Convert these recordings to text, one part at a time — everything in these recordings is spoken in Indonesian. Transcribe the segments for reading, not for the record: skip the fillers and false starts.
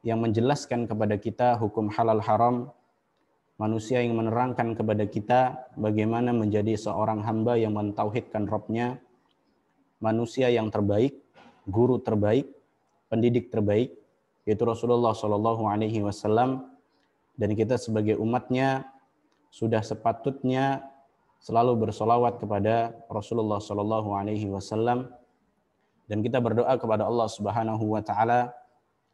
yang menjelaskan kepada kita hukum halal haram, manusia yang menerangkan kepada kita bagaimana menjadi seorang hamba yang mentauhidkan Rabb-nya, manusia yang terbaik, guru terbaik, pendidik terbaik, yaitu Rasulullah Shallallahu Alaihi Wasallam, dan kita sebagai umatnya sudah sepatutnya selalu bersolawat kepada Rasulullah Shallallahu Alaihi Wasallam, dan kita berdoa kepada Allah Subhanahu Wa Taala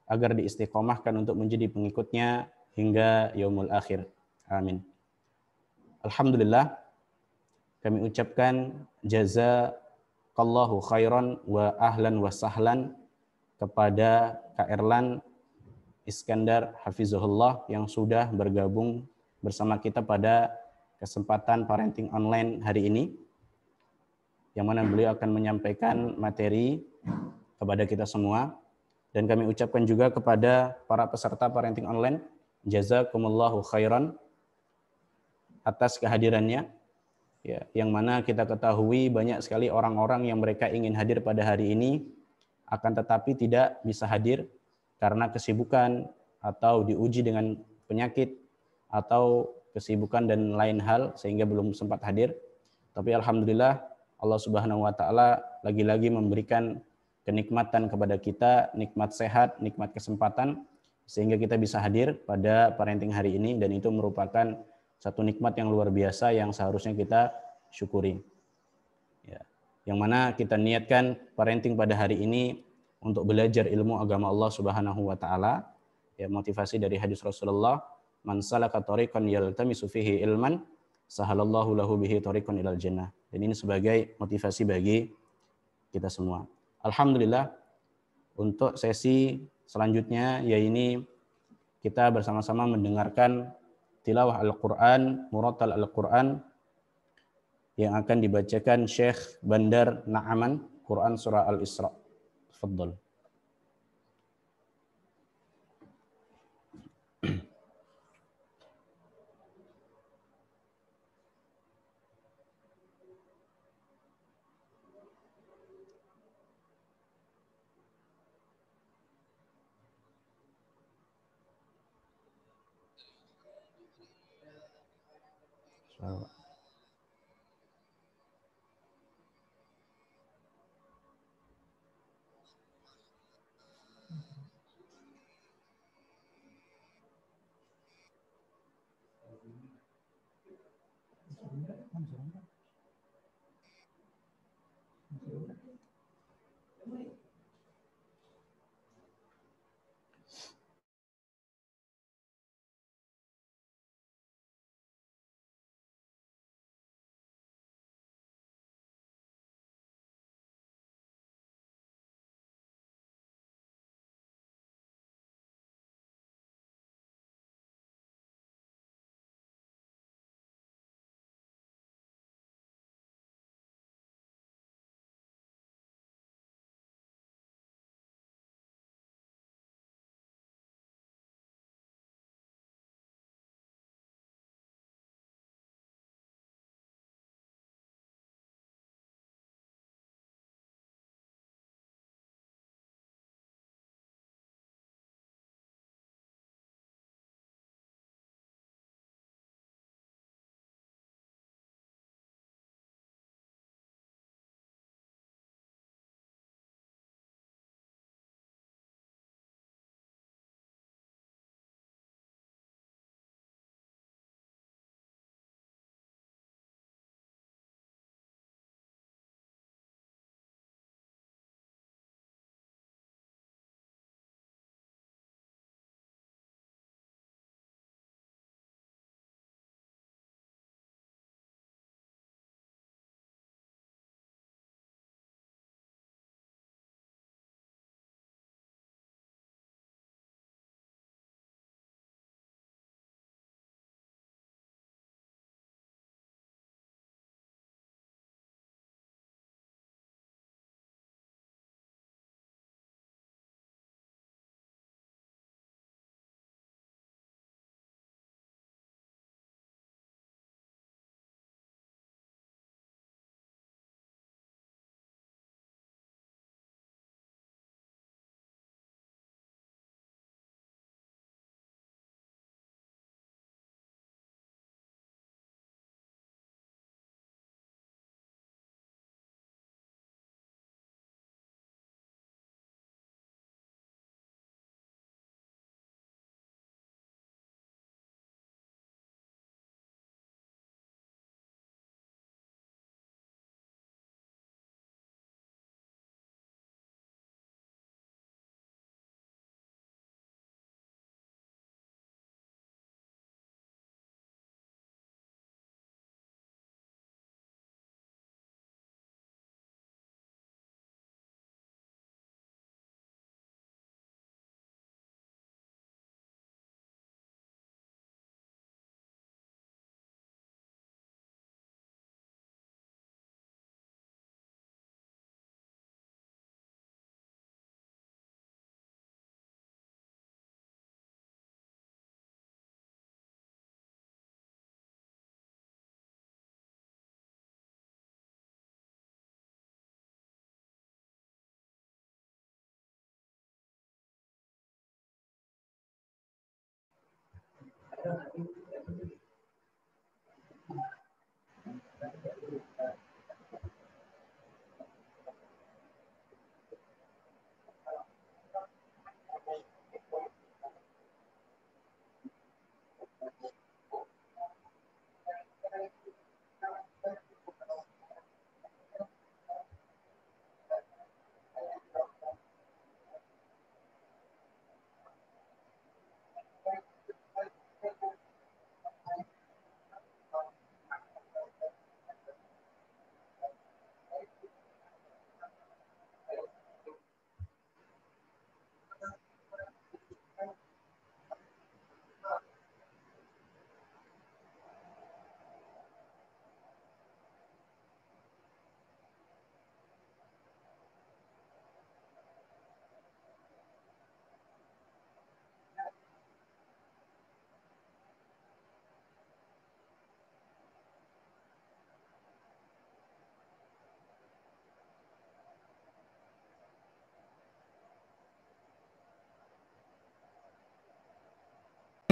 agar diistiqomahkan untuk menjadi pengikutnya hingga yaumul akhir. Amin. Alhamdulillah, kami ucapkan jazakallahu khairan wa ahlan wa sahlan kepada Kak Erlan Iskandar Hafizahullah yang sudah bergabung bersama kita pada kesempatan parenting online hari ini, yang mana beliau akan menyampaikan materi kepada kita semua. Dan kami ucapkan juga kepada para peserta parenting online, jazakumullahu khairan atas kehadirannya. Ya, yang mana kita ketahui banyak sekali orang-orang yang mereka ingin hadir pada hari ini, akan tetapi tidak bisa hadir karena kesibukan atau diuji dengan penyakit atau kesibukan dan lain hal sehingga belum sempat hadir. Tapi alhamdulillah Allah Subhanahu wa taala lagi-lagi memberikan kenikmatan kepada kita, nikmat sehat, nikmat kesempatan, sehingga kita bisa hadir pada parenting hari ini, dan itu merupakan satu nikmat yang luar biasa yang seharusnya kita syukuri. Ya. Yang mana kita niatkan parenting pada hari ini untuk belajar ilmu agama Allah Subhanahu wa taala. Ya, motivasi dari hadis Rasulullah, man salaka tariqan yaltamisu fihi ilman, sahalallahu lahu bihi tariqan ilal jannah. Dan ini sebagai motivasi bagi kita semua. Alhamdulillah, untuk sesi selanjutnya yaitu kita bersama-sama mendengarkan tilawah Al-Quran, murattal Al-Quran yang akan dibacakan Syekh Bandar Na'aman, Quran Surah Al-Isra. Tafadhal.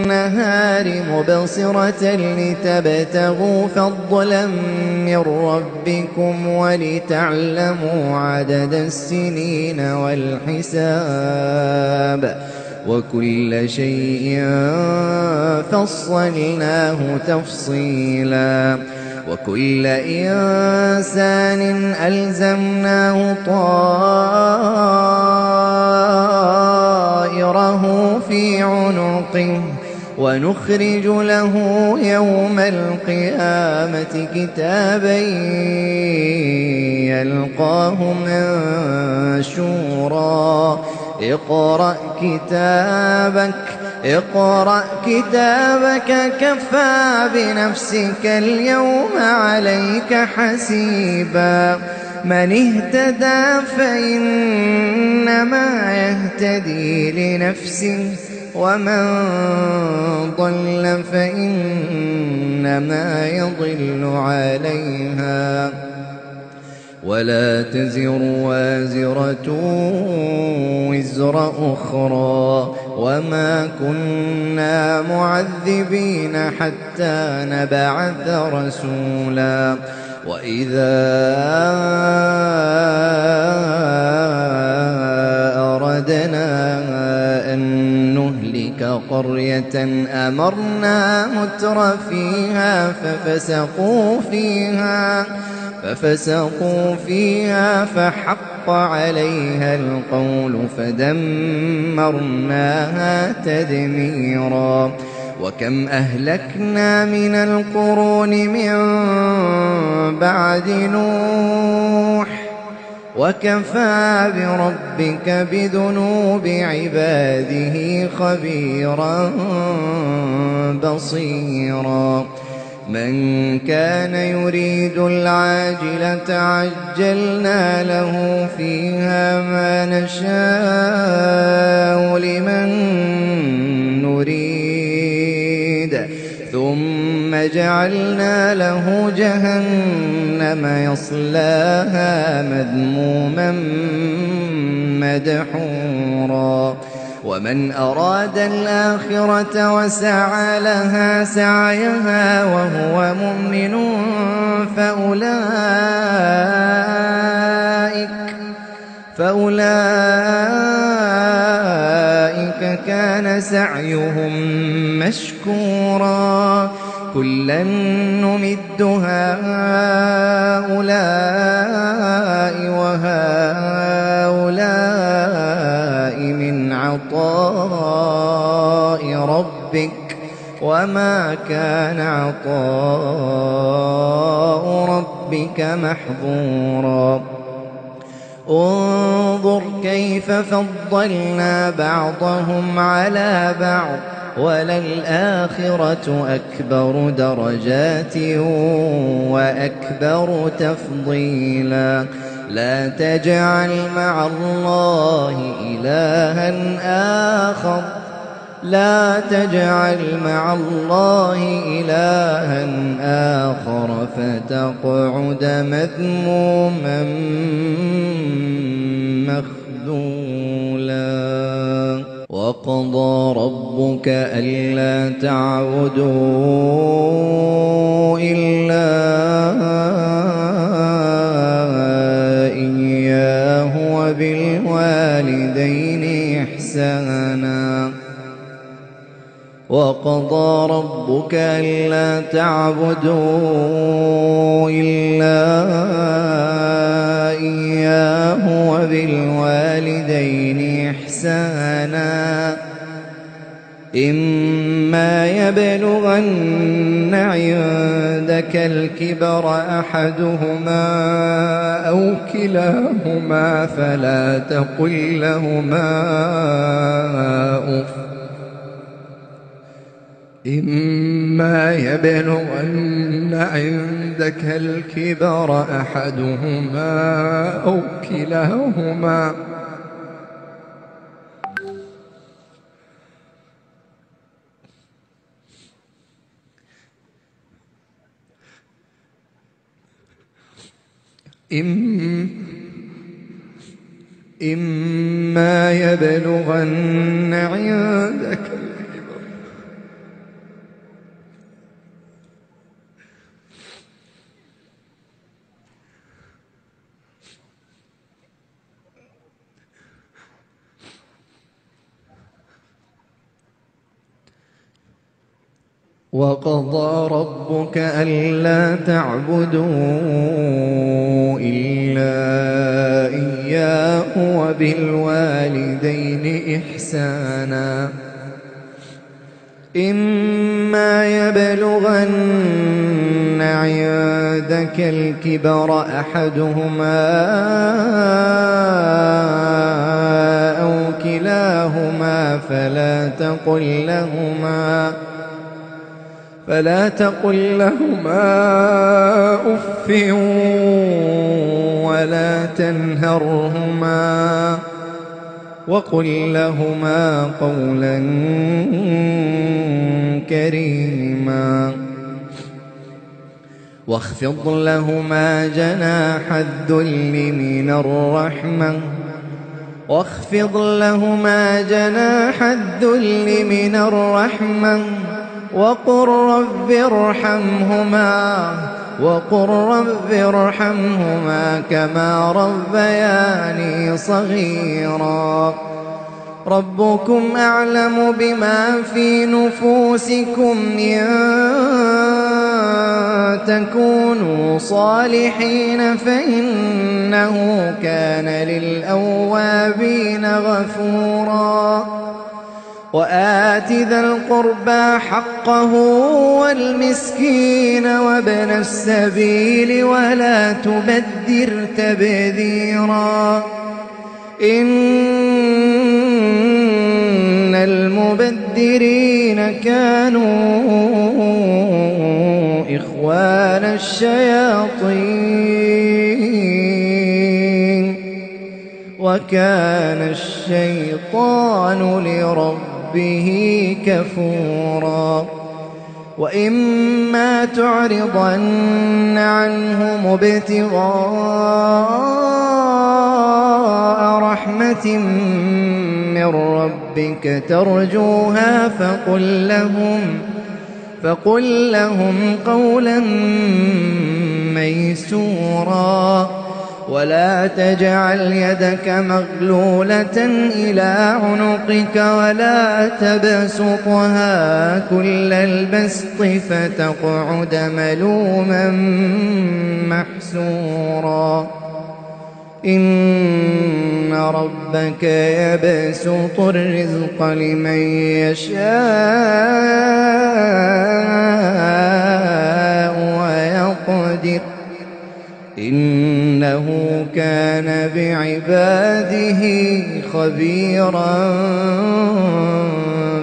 النهار مبصرة لتبتغوا فضلا من ربكم ولتعلموا عدد السنين والحساب وكل شيء فصلناه تفصيلا وكل إنسان ألزمناه طائره في عنقه ونخرج له يوم القيامة كتابا يلقاه منشورا اقرأ كتابك كفى بنفسك اليوم عليك حسيبا من اهتدى فإنما يهتدي لنفسه ومن ضل فإنما يضل عليها ولا تزر وازرة وزر أخرى وما كنا معذبين حتى نبعث رسولا وإذا أردنا أن نهلك قرية أمرنا متر فيها ففسقوا فيها فحق عليها القول فدمرناها تدميرا وكم أهلكنا من القرون من بعد نوح وكفى بربك بذنوب عباده خبيرا بصيرا من كان يريد العاجلة عجلنا له فيها ما نشاء لمن نريد ثم جعلنا له جهنم يصلاها مذموما مدحورا ومن أراد الآخرة وسعى لها سعيها وهو مؤمن فأولئك كان سعيهم مشكورا كلا نمد هؤلاء وهؤلاء من عطاء ربك وما كان عطاء ربك محظورا انظر كيف فضلنا بعضهم على بعض وللآخرة أكبر درجات وأكبر تفضيلا لا تجعل مع الله إلها آخر فتقعد مذموما مخذولا وقضى ربك ألا تعبدوا إلا إياه وبالوالدين إحسانا وقضى ربك ألا تعبدوا إلا إياه وبالوالدين إحسانا إما يبلغن عندك الكبر أحدهما أو كلاهما فلا تقل لهما أف إما يبلغن عندك الكبر أحدهما أو كلاهما إما يبلغن عندك وقضى ربك ألا تعبدوا إلا إياه وبالوالدين إحسانا إما يبلغن عندك الكبر أحدهما أو كلاهما فلا تقل لهما أف ولا تنهرهما وقل لهما قولا كريما واخفض لهما جناح الذل من الرحمة وقل رب ارحمهما كما ربياني صغيرا ربكم أعلم بما في نفوسكم إن تكونوا صالحين فإنه كان للأوابين غفورا وآت ذا القربى حقه والمسكين وابن السبيل ولا تبذر تبذيرا إن المبذرين كانوا إخوان الشياطين وكان الشيطان لربه كفورا وإما تعرضن عنهم ابتغاء رحمة من ربك ترجوها فقل لهم قولا ميسورا ولا تجعل يدك مغلولة إلى عنقك ولا تبسطها كل البسط فتقعد ملوما محسورا إن ربك يبسط الرزق لمن يشاء ويقدر إنه كان بعباده خبيرا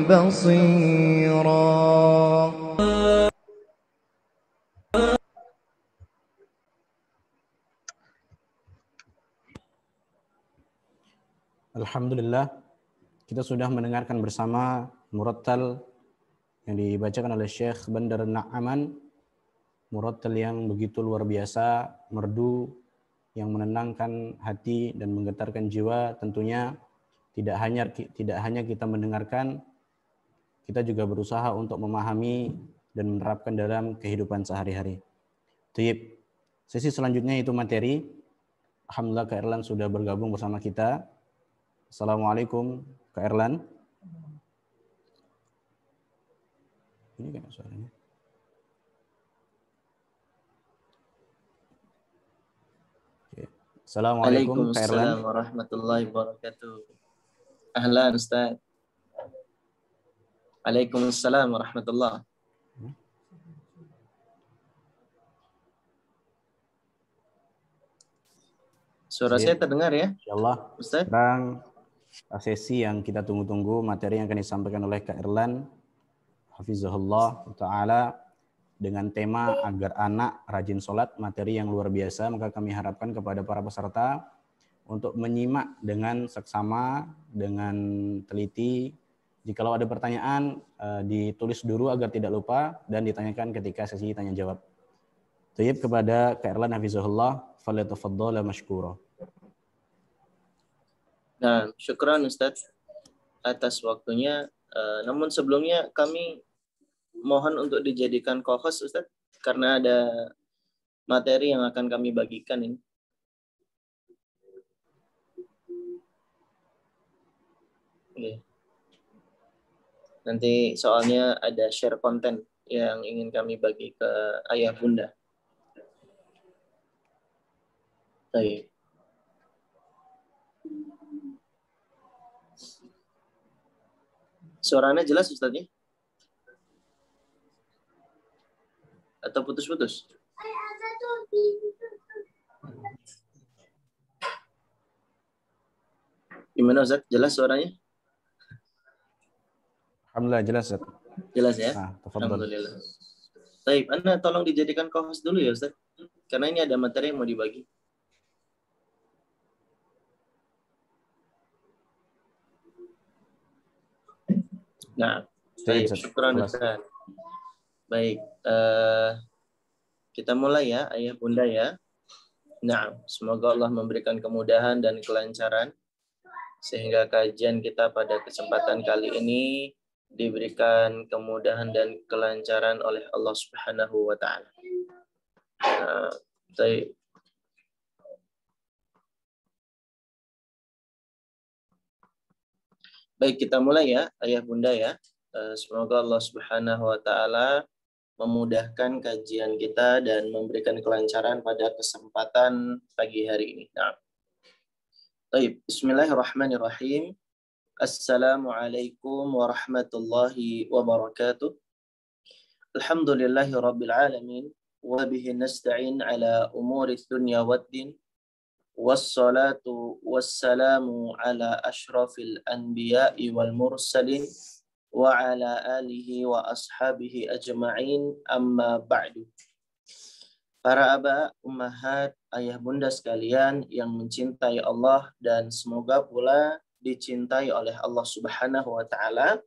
بصيرا. Alhamdulillah, kita sudah mendengarkan bersama murattal yang dibacakan oleh Syekh Bandar Na'aman, murattal yang begitu luar biasa, merdu, yang menenangkan hati dan menggetarkan jiwa tentunya, Tidak hanya kita mendengarkan, kita juga berusaha untuk memahami dan menerapkan dalam kehidupan sehari-hari. Baik, sesi selanjutnya itu materi. Alhamdulillah Kak Erlan sudah bergabung bersama kita. Assalamualaikum Kak Erlan. Ini kan suaranya. Oke. Assalamualaikum Kak Erlan. Waalaikumsalam warahmatullahi wabarakatuh. Ahlan Ustaz. Waalaikumsalam warahmatullahi. Suara saya terdengar ya? Insyaallah. Ustaz. Sekarang sesi yang kita tunggu-tunggu, materi yang akan disampaikan oleh Kak Erlan hafizahullah taala dengan tema agar anak rajin sholat, materi yang luar biasa. Maka kami harapkan kepada para peserta untuk menyimak dengan seksama, dengan teliti. Jikalau ada pertanyaan, ditulis dulu agar tidak lupa dan ditanyakan ketika sesi tanya jawab. Tayyib, kepada Kak Erlan hafizahullah, falyatafaddala mashkura. Nah, syukran Ustaz atas waktunya. Namun sebelumnya kami mohon untuk dijadikan co-host Ustaz, karena ada materi yang akan kami bagikan ini. Oke. Nanti soalnya ada share konten yang ingin kami bagi ke ayah bunda. Baik. Suaranya jelas Ustaznya? Atau putus-putus? Gimana Ustaz? Jelas suaranya? Alhamdulillah jelas Ustaz. Jelas ya? Tafadhal. Alhamdulillah. Baik, Anda tolong dijadikan co-host dulu ya Ustaz. Karena ini ada materi yang mau dibagi. Nah, baik, syukran Ustaz. Baik, kita mulai ya, ayah bunda ya. Nah, semoga Allah memberikan kemudahan dan kelancaran sehingga kajian kita pada kesempatan kali ini diberikan kemudahan dan kelancaran oleh Allah Subhanahu wa taala. Baik. Baik, kita mulai ya, ayah bunda ya. Semoga Allah Subhanahu wa taala memudahkan kajian kita dan memberikan kelancaran pada kesempatan pagi hari ini. Nah. Baik, bismillahirrahmanirrahim. Assalamualaikum warahmatullahi wabarakatuh. Alhamdulillahi rabbil alamin wa bihi nasta'in ala umuri dunya waddin. Wassalatu wassalamu ala ashrafil anbiya'i wal mursalin wa ala alihi wa ashabihi ajma'in, amma ba'du. Para aba, ummahat, ayah bunda sekalian yang mencintai Allah dan semoga pula dicintai oleh Allah Subhanahu wa taala.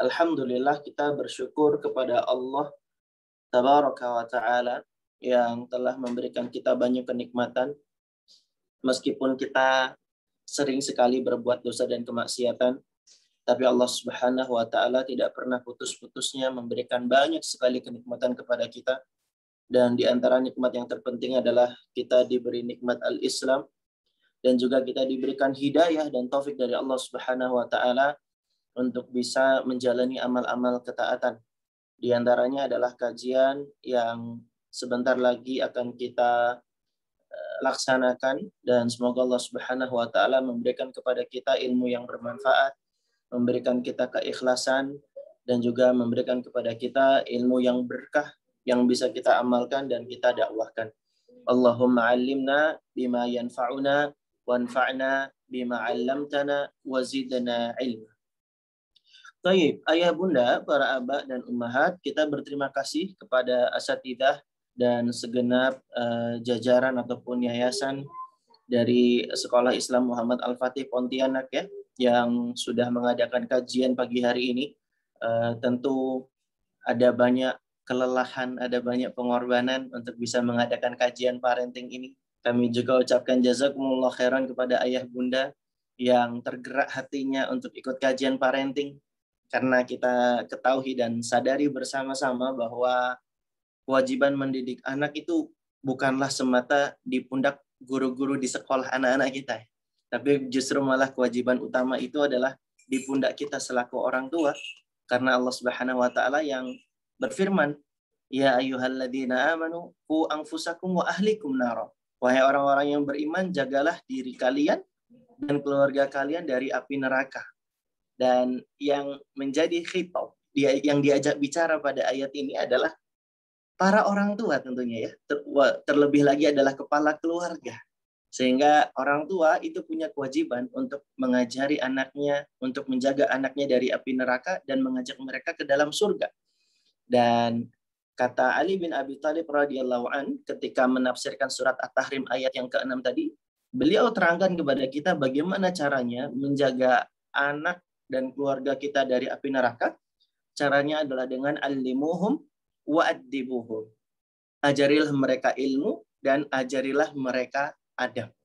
Alhamdulillah kita bersyukur kepada Allah Tabaraka wa taala yang telah memberikan kita banyak kenikmatan. Meskipun kita sering sekali berbuat dosa dan kemaksiatan, tapi Allah Subhanahu wa taala tidak pernah putus-putusnya memberikan banyak sekali kenikmatan kepada kita. Dan di antara nikmat yang terpenting adalah kita diberi nikmat al-Islam dan juga kita diberikan hidayah dan taufik dari Allah Subhanahu wa taala untuk bisa menjalani amal-amal ketaatan. Di antaranya adalah kajian yang sebentar lagi akan kita laksanakan, dan semoga Allah Subhanahu wa taala memberikan kepada kita ilmu yang bermanfaat, memberikan kita keikhlasan dan juga memberikan kepada kita ilmu yang berkah yang bisa kita amalkan dan kita dakwahkan. Allahumma 'allimna bima yanfa'una wanfa'na bima 'allamtana wa zidna ilma. Baik, ayah bunda, para aba dan ummahat, kita berterima kasih kepada asatidzah dan segenap jajaran ataupun yayasan dari Sekolah Islam Muhammad Al-Fatih Pontianak ya, yang sudah mengadakan kajian pagi hari ini. Tentu ada banyak kelelahan, ada banyak pengorbanan untuk bisa mengadakan kajian parenting ini. Kami juga ucapkan jazakumullah khairan kepada ayah bunda yang tergerak hatinya untuk ikut kajian parenting, karena kita ketahui dan sadari bersama-sama bahwa kewajiban mendidik anak itu bukanlah semata di pundak guru-guru di sekolah anak-anak kita, tapi justru malah kewajiban utama itu adalah di pundak kita selaku orang tua, karena Allah Subhanahu wa taala yang berfirman, ya ayyuhalladzina amanu qu anfusakum wa ahlikum nara. Wahai orang-orang yang beriman, jagalah diri kalian dan keluarga kalian dari api neraka. Dan yang menjadi khitab, yang diajak bicara pada ayat ini adalah para orang tua tentunya ya. Terlebih lagi adalah kepala keluarga. Sehingga orang tua itu punya kewajiban untuk mengajari anaknya, untuk menjaga anaknya dari api neraka dan mengajak mereka ke dalam surga. Dan kata Ali bin Abi Thalib radhiyallahu an ketika menafsirkan surat At-Tahrim ayat yang ke-6 tadi, beliau terangkan kepada kita bagaimana caranya menjaga anak dan keluarga kita dari api neraka. Caranya adalah dengan allimuhum wa addibuhum. Ajarilah mereka ilmu dan ajarilah mereka adab.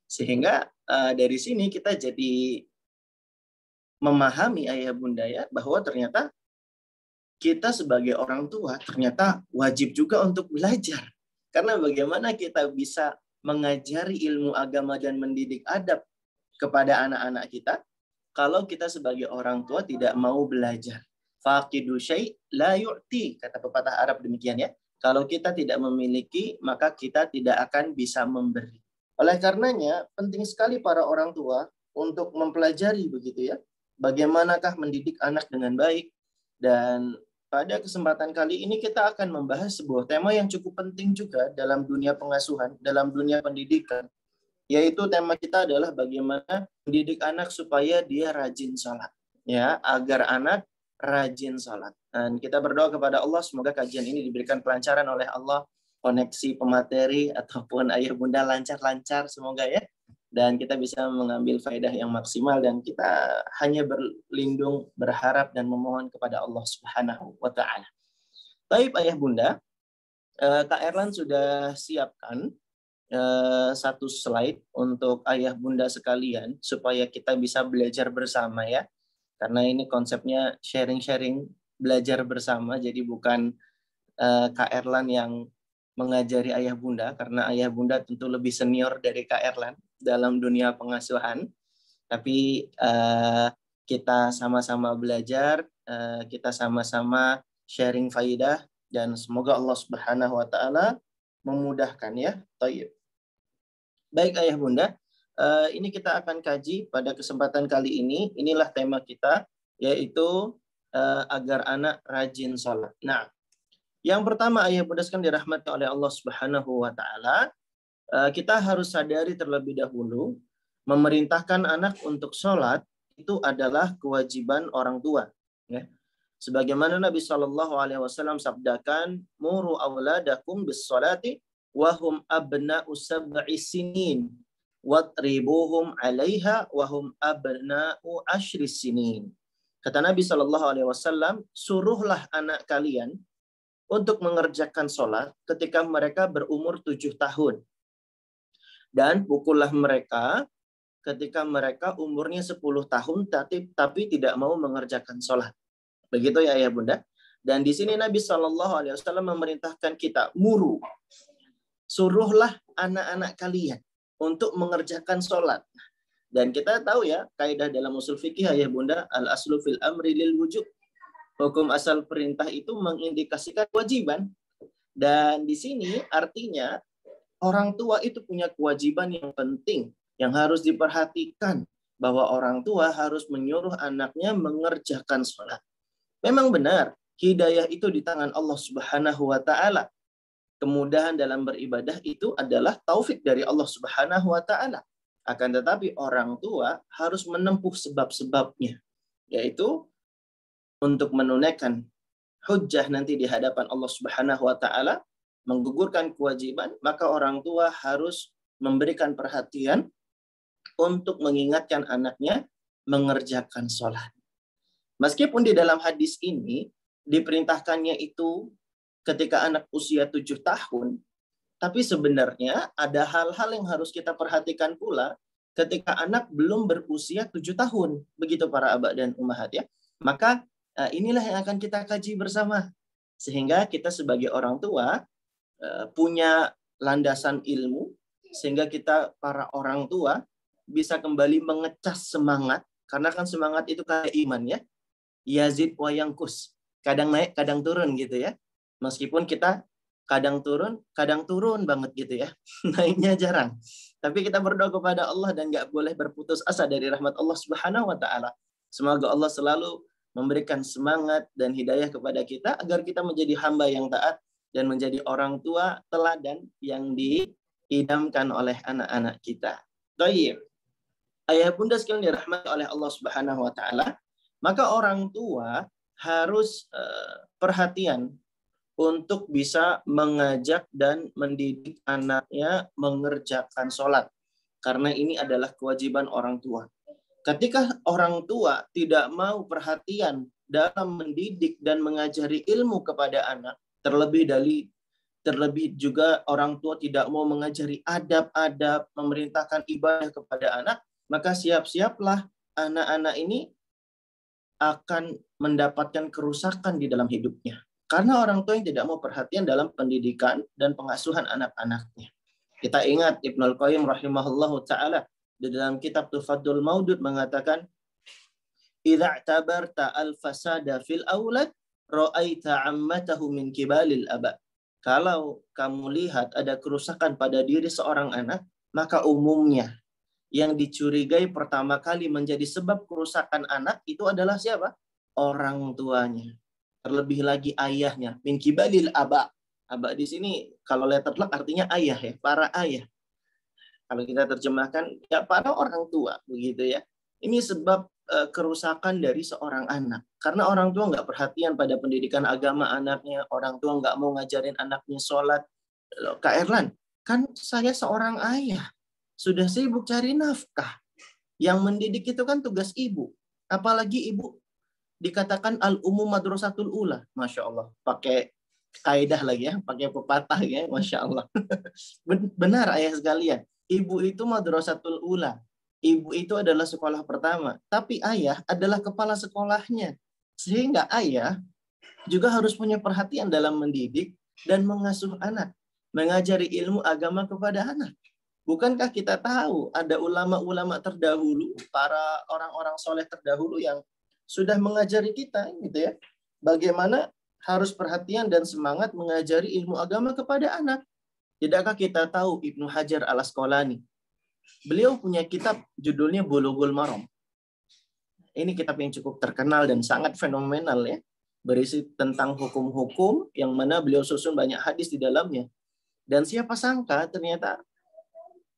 Sehingga dari sini kita jadi memahami ayah bunda ya, bahwa ternyata kita sebagai orang tua ternyata wajib juga untuk belajar. Karena bagaimana kita bisa mengajari ilmu agama dan mendidik adab kepada anak-anak kita kalau kita sebagai orang tua tidak mau belajar. Faqidu syai' la yu'ti, kata pepatah Arab demikian ya. Kalau kita tidak memiliki, maka kita tidak akan bisa memberi. Oleh karenanya, penting sekali para orang tua untuk mempelajari begitu ya, bagaimanakah mendidik anak dengan baik. Dan pada kesempatan kali ini kita akan membahas sebuah tema yang cukup penting juga dalam dunia pengasuhan, dalam dunia pendidikan. Yaitu tema kita adalah bagaimana mendidik anak supaya dia rajin sholat. Ya, agar anak rajin sholat. Dan kita berdoa kepada Allah semoga kajian ini diberikan kelancaran oleh Allah, koneksi pemateri ataupun ayah bunda lancar-lancar semoga ya. Dan kita bisa mengambil faedah yang maksimal dan kita hanya berlindung, berharap dan memohon kepada Allah Subhanahu wa taala. Baik ayah bunda, Kak Erlan sudah siapkan satu slide untuk ayah bunda sekalian supaya kita bisa belajar bersama ya. Karena ini konsepnya sharing-sharing, belajar bersama, jadi bukan Kak Erlan yang mengajari ayah bunda, karena ayah bunda tentu lebih senior dari Kak Erlan dalam dunia pengasuhan. Tapi kita sama-sama belajar, kita sama-sama sharing faidah, dan semoga Allah Subhanahu wa taala memudahkan ya. Tayyib. Baik ayah bunda, ini kita akan kaji pada kesempatan kali ini. Inilah tema kita, yaitu agar anak rajin sholat. Nah, yang pertama ayah bunda sekalian dirahmati oleh Allah Subhanahu wa taala, kita harus sadari terlebih dahulu memerintahkan anak untuk sholat itu adalah kewajiban orang tua. Ya. Sebagaimana Nabi SAW sabdakan, muru awladakum bis sholati wahum abna'u sab'i sinin watribuhum 'alaiha wahum abna'u asyri sinin. Kata Nabi SAW, suruhlah anak kalian untuk mengerjakan sholat ketika mereka berumur 7 tahun. Dan pukullah mereka ketika mereka umurnya 10 tahun tapi tidak mau mengerjakan sholat. Begitu ya ayah bunda. Dan di sini Nabi SAW memerintahkan kita, muru, suruhlah anak-anak kalian untuk mengerjakan sholat. Dan kita tahu ya, kaidah dalam usul fikih ayah bunda, al-aslu fil amri lil wujub. Hukum asal perintah itu mengindikasikan kewajiban. Dan di sini artinya orang tua itu punya kewajiban yang penting yang harus diperhatikan, bahwa orang tua harus menyuruh anaknya mengerjakan sholat. Memang benar, hidayah itu di tangan Allah Subhanahu wa taala. Kemudahan dalam beribadah itu adalah taufik dari Allah Subhanahu wa taala. Akan tetapi orang tua harus menempuh sebab-sebabnya, yaitu untuk menunaikan hujjah nanti di hadapan Allah Subhanahu wa taala, menggugurkan kewajiban, maka orang tua harus memberikan perhatian untuk mengingatkan anaknya mengerjakan sholat. Meskipun di dalam hadis ini diperintahkannya itu ketika anak usia 7 tahun, tapi sebenarnya ada hal-hal yang harus kita perhatikan pula ketika anak belum berusia 7 tahun. Begitu para abah dan ummahat ya. Maka inilah yang akan kita kaji bersama. Sehingga kita sebagai orang tua punya landasan ilmu, sehingga kita para orang tua bisa kembali mengecas semangat, karena kan semangat itu kayak iman ya, yazid wa yankus, kadang naik kadang turun gitu ya, meskipun kita kadang turun banget gitu ya, naiknya jarang, tapi kita berdoa kepada Allah dan nggak boleh berputus asa dari rahmat Allah Subhanahu wa taala. Semoga Allah selalu memberikan semangat dan hidayah kepada kita agar kita menjadi hamba yang taat dan menjadi orang tua teladan yang diidamkan oleh anak-anak kita. Baik. Ayah bunda sekalian dirahmati oleh Allah Subhanahu wa taala, maka orang tua harus perhatian untuk bisa mengajak dan mendidik anaknya mengerjakan sholat. Karena ini adalah kewajiban orang tua. Ketika orang tua tidak mau perhatian dalam mendidik dan mengajari ilmu kepada anak, terlebih juga orang tua tidak mau mengajari adab-adab, memerintahkan ibadah kepada anak, maka siap-siaplah anak-anak ini akan mendapatkan kerusakan di dalam hidupnya. Karena orang tua yang tidak mau perhatian dalam pendidikan dan pengasuhan anak-anaknya. Kita ingat Ibnul Qayyim rahimahullahu ta'ala di dalam kitab Tufaddul Maudud mengatakan, "Idza tabarta al-fasada fil aulad ra'aita 'ammatahu min kibalil aba." Kalau kamu lihat ada kerusakan pada diri seorang anak, maka umumnya yang dicurigai pertama kali menjadi sebab kerusakan anak itu adalah siapa? Orang tuanya. Terlebih lagi ayahnya. Min kibalil aba. Aba di sini kalau letter luck artinya ayah ya, para ayah. Kalau kita terjemahkan ya para orang tua begitu ya. Ini sebab kerusakan dari seorang anak. Karena orang tua nggak perhatian pada pendidikan agama anaknya, orang tua nggak mau ngajarin anaknya sholat. Kak Erlan, kan saya seorang ayah, sudah sibuk cari nafkah. Yang mendidik itu kan tugas ibu. Apalagi ibu dikatakan al-umum madrasatul ula. Masya Allah. Pakai kaidah lagi ya, pakai pepatah ya, Masya Allah. Benar ayah sekalian. Ibu itu madrasatul ula. Ibu itu adalah sekolah pertama, tapi ayah adalah kepala sekolahnya. Sehingga ayah juga harus punya perhatian dalam mendidik dan mengasuh anak, mengajari ilmu agama kepada anak. Bukankah kita tahu ada ulama-ulama terdahulu, para orang-orang soleh terdahulu yang sudah mengajari kita, gitu ya, bagaimana harus perhatian dan semangat mengajari ilmu agama kepada anak. Tidakkah kita tahu Ibnu Hajar al-Asqalani? Beliau punya kitab judulnya Bulughul Maram. Ini kitab yang cukup terkenal dan sangat fenomenal ya. Berisi tentang hukum-hukum yang mana beliau susun banyak hadis di dalamnya. Dan siapa sangka ternyata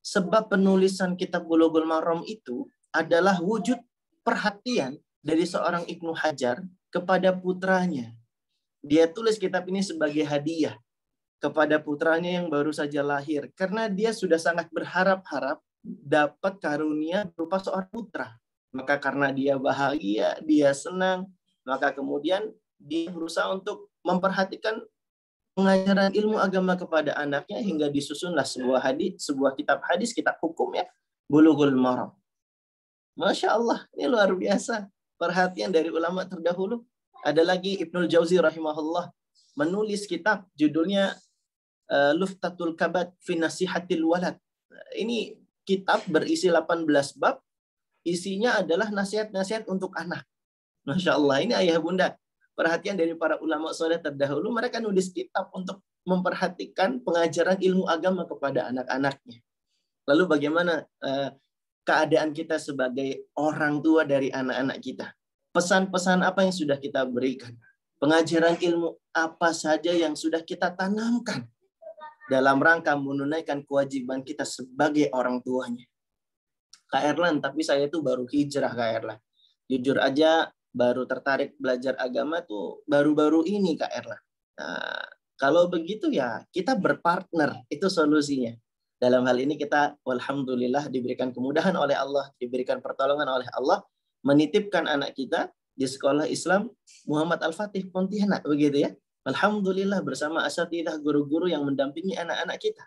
sebab penulisan kitab Bulughul Maram itu adalah wujud perhatian dari seorang Ibnu Hajar kepada putranya. Dia tulis kitab ini sebagai hadiah kepada putranya yang baru saja lahir. Karena dia sudah sangat berharap-harap dapat karunia berupa seorang putra. Maka karena dia bahagia, dia senang, maka kemudian dia berusaha untuk memperhatikan pengajaran ilmu agama kepada anaknya hingga disusunlah sebuah kitab hadis, kitab hukum ya, Bulughul Maram. Masya Allah, ini luar biasa. Perhatian dari ulama terdahulu. Ada lagi Ibnul Jauzi rahimahullah menulis kitab judulnya Luftatul Kabad fi Nasihatil Walad. Ini kitab berisi 18 bab, isinya adalah nasihat-nasihat untuk anak. Masya Allah, ini ayah bunda. Perhatian dari para ulama soleh terdahulu, mereka nulis kitab untuk memperhatikan pengajaran ilmu agama kepada anak-anaknya. Lalu bagaimana keadaan kita sebagai orang tua dari anak-anak kita? Pesan-pesan apa yang sudah kita berikan? Pengajaran ilmu apa saja yang sudah kita tanamkan dalam rangka menunaikan kewajiban kita sebagai orang tuanya. Kak Erlan, tapi saya itu baru hijrah Kak Erlan. Jujur aja baru tertarik belajar agama tuh baru-baru ini Kak Erlan. Nah, kalau begitu ya kita berpartner, itu solusinya. Dalam hal ini kita alhamdulillah diberikan kemudahan oleh Allah, diberikan pertolongan oleh Allah, menitipkan anak kita di sekolah Islam Muhammad Al-Fatih Pontianak begitu ya. Alhamdulillah bersama asatidzah guru-guru yang mendampingi anak-anak kita.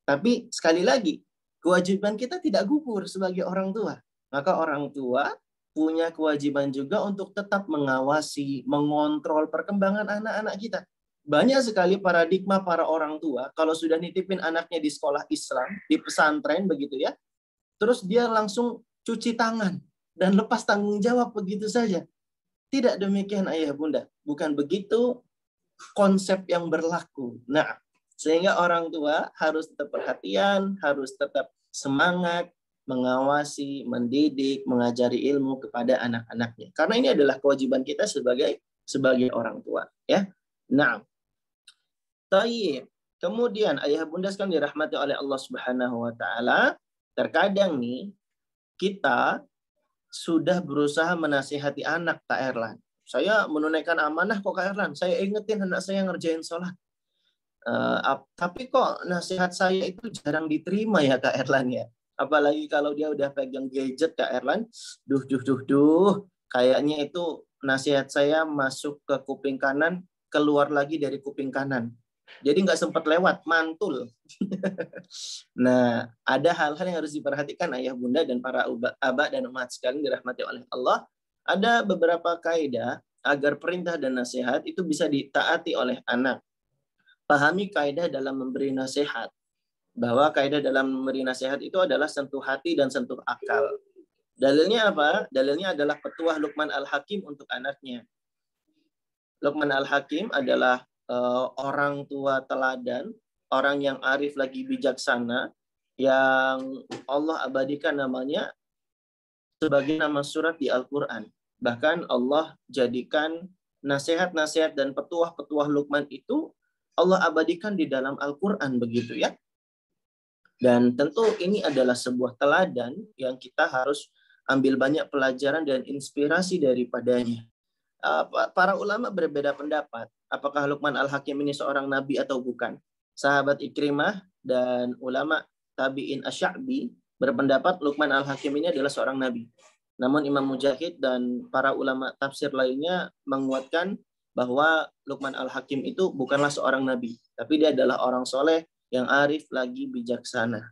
Tapi sekali lagi, kewajiban kita tidak gugur sebagai orang tua. Maka orang tua punya kewajiban juga untuk tetap mengawasi, mengontrol perkembangan anak-anak kita. Banyak sekali paradigma para orang tua, kalau sudah nitipin anaknya di sekolah Islam, di pesantren begitu ya, terus dia langsung cuci tangan dan lepas tanggung jawab begitu saja. Tidak demikian ayah bunda. Bukan begitu konsep yang berlaku. Nah, sehingga orang tua harus tetap perhatian, harus tetap semangat, mengawasi, mendidik, mengajari ilmu kepada anak-anaknya. Karena ini adalah kewajiban kita sebagai orang tua. Ya. Nah, tayyib. Kemudian ayah bunda sekalian dirahmati oleh Allah Subhanahu wa taala, terkadang nih kita sudah berusaha menasihati anak, Kak Erlan. Saya menunaikan amanah kok, Kak Erlan. Saya ingetin anak saya ngerjain sholat. Tapi kok nasihat saya itu jarang diterima ya, Kak Erlan ya. Apalagi kalau dia udah pegang gadget, Kak Erlan. Duh. Kayaknya itu nasihat saya masuk ke kuping kanan, keluar lagi dari kuping kanan. Jadi nggak sempat lewat, mantul. Nah, ada hal-hal yang harus diperhatikan ayah bunda dan para abah dan umat sekalian dirahmati oleh Allah. Ada beberapa kaidah agar perintah dan nasihat itu bisa ditaati oleh anak. Pahami kaidah dalam memberi nasihat. Bahwa kaidah dalam memberi nasihat itu adalah sentuh hati dan sentuh akal. Dalilnya apa? Dalilnya adalah petuah Luqman Al-Hakim untuk anaknya. Luqman Al-Hakim adalah orang tua teladan, orang yang arif lagi bijaksana, yang Allah abadikan namanya sebagai nama surat di Al-Quran. Bahkan Allah jadikan nasihat-nasihat dan petuah-petuah Luqman itu Allah abadikan di dalam Al-Quran begitu ya. Dan tentu ini adalah sebuah teladan yang kita harus ambil banyak pelajaran dan inspirasi daripadanya. Para ulama berbeda pendapat. Apakah Luqman Al-Hakim ini seorang nabi atau bukan? Sahabat Ikrimah dan ulama tabi'in Asy-Sya'bi berpendapat Luqman Al-Hakim ini adalah seorang nabi. Namun Imam Mujahid dan para ulama tafsir lainnya menguatkan bahwa Luqman Al-Hakim itu bukanlah seorang nabi, tapi dia adalah orang soleh yang arif lagi bijaksana.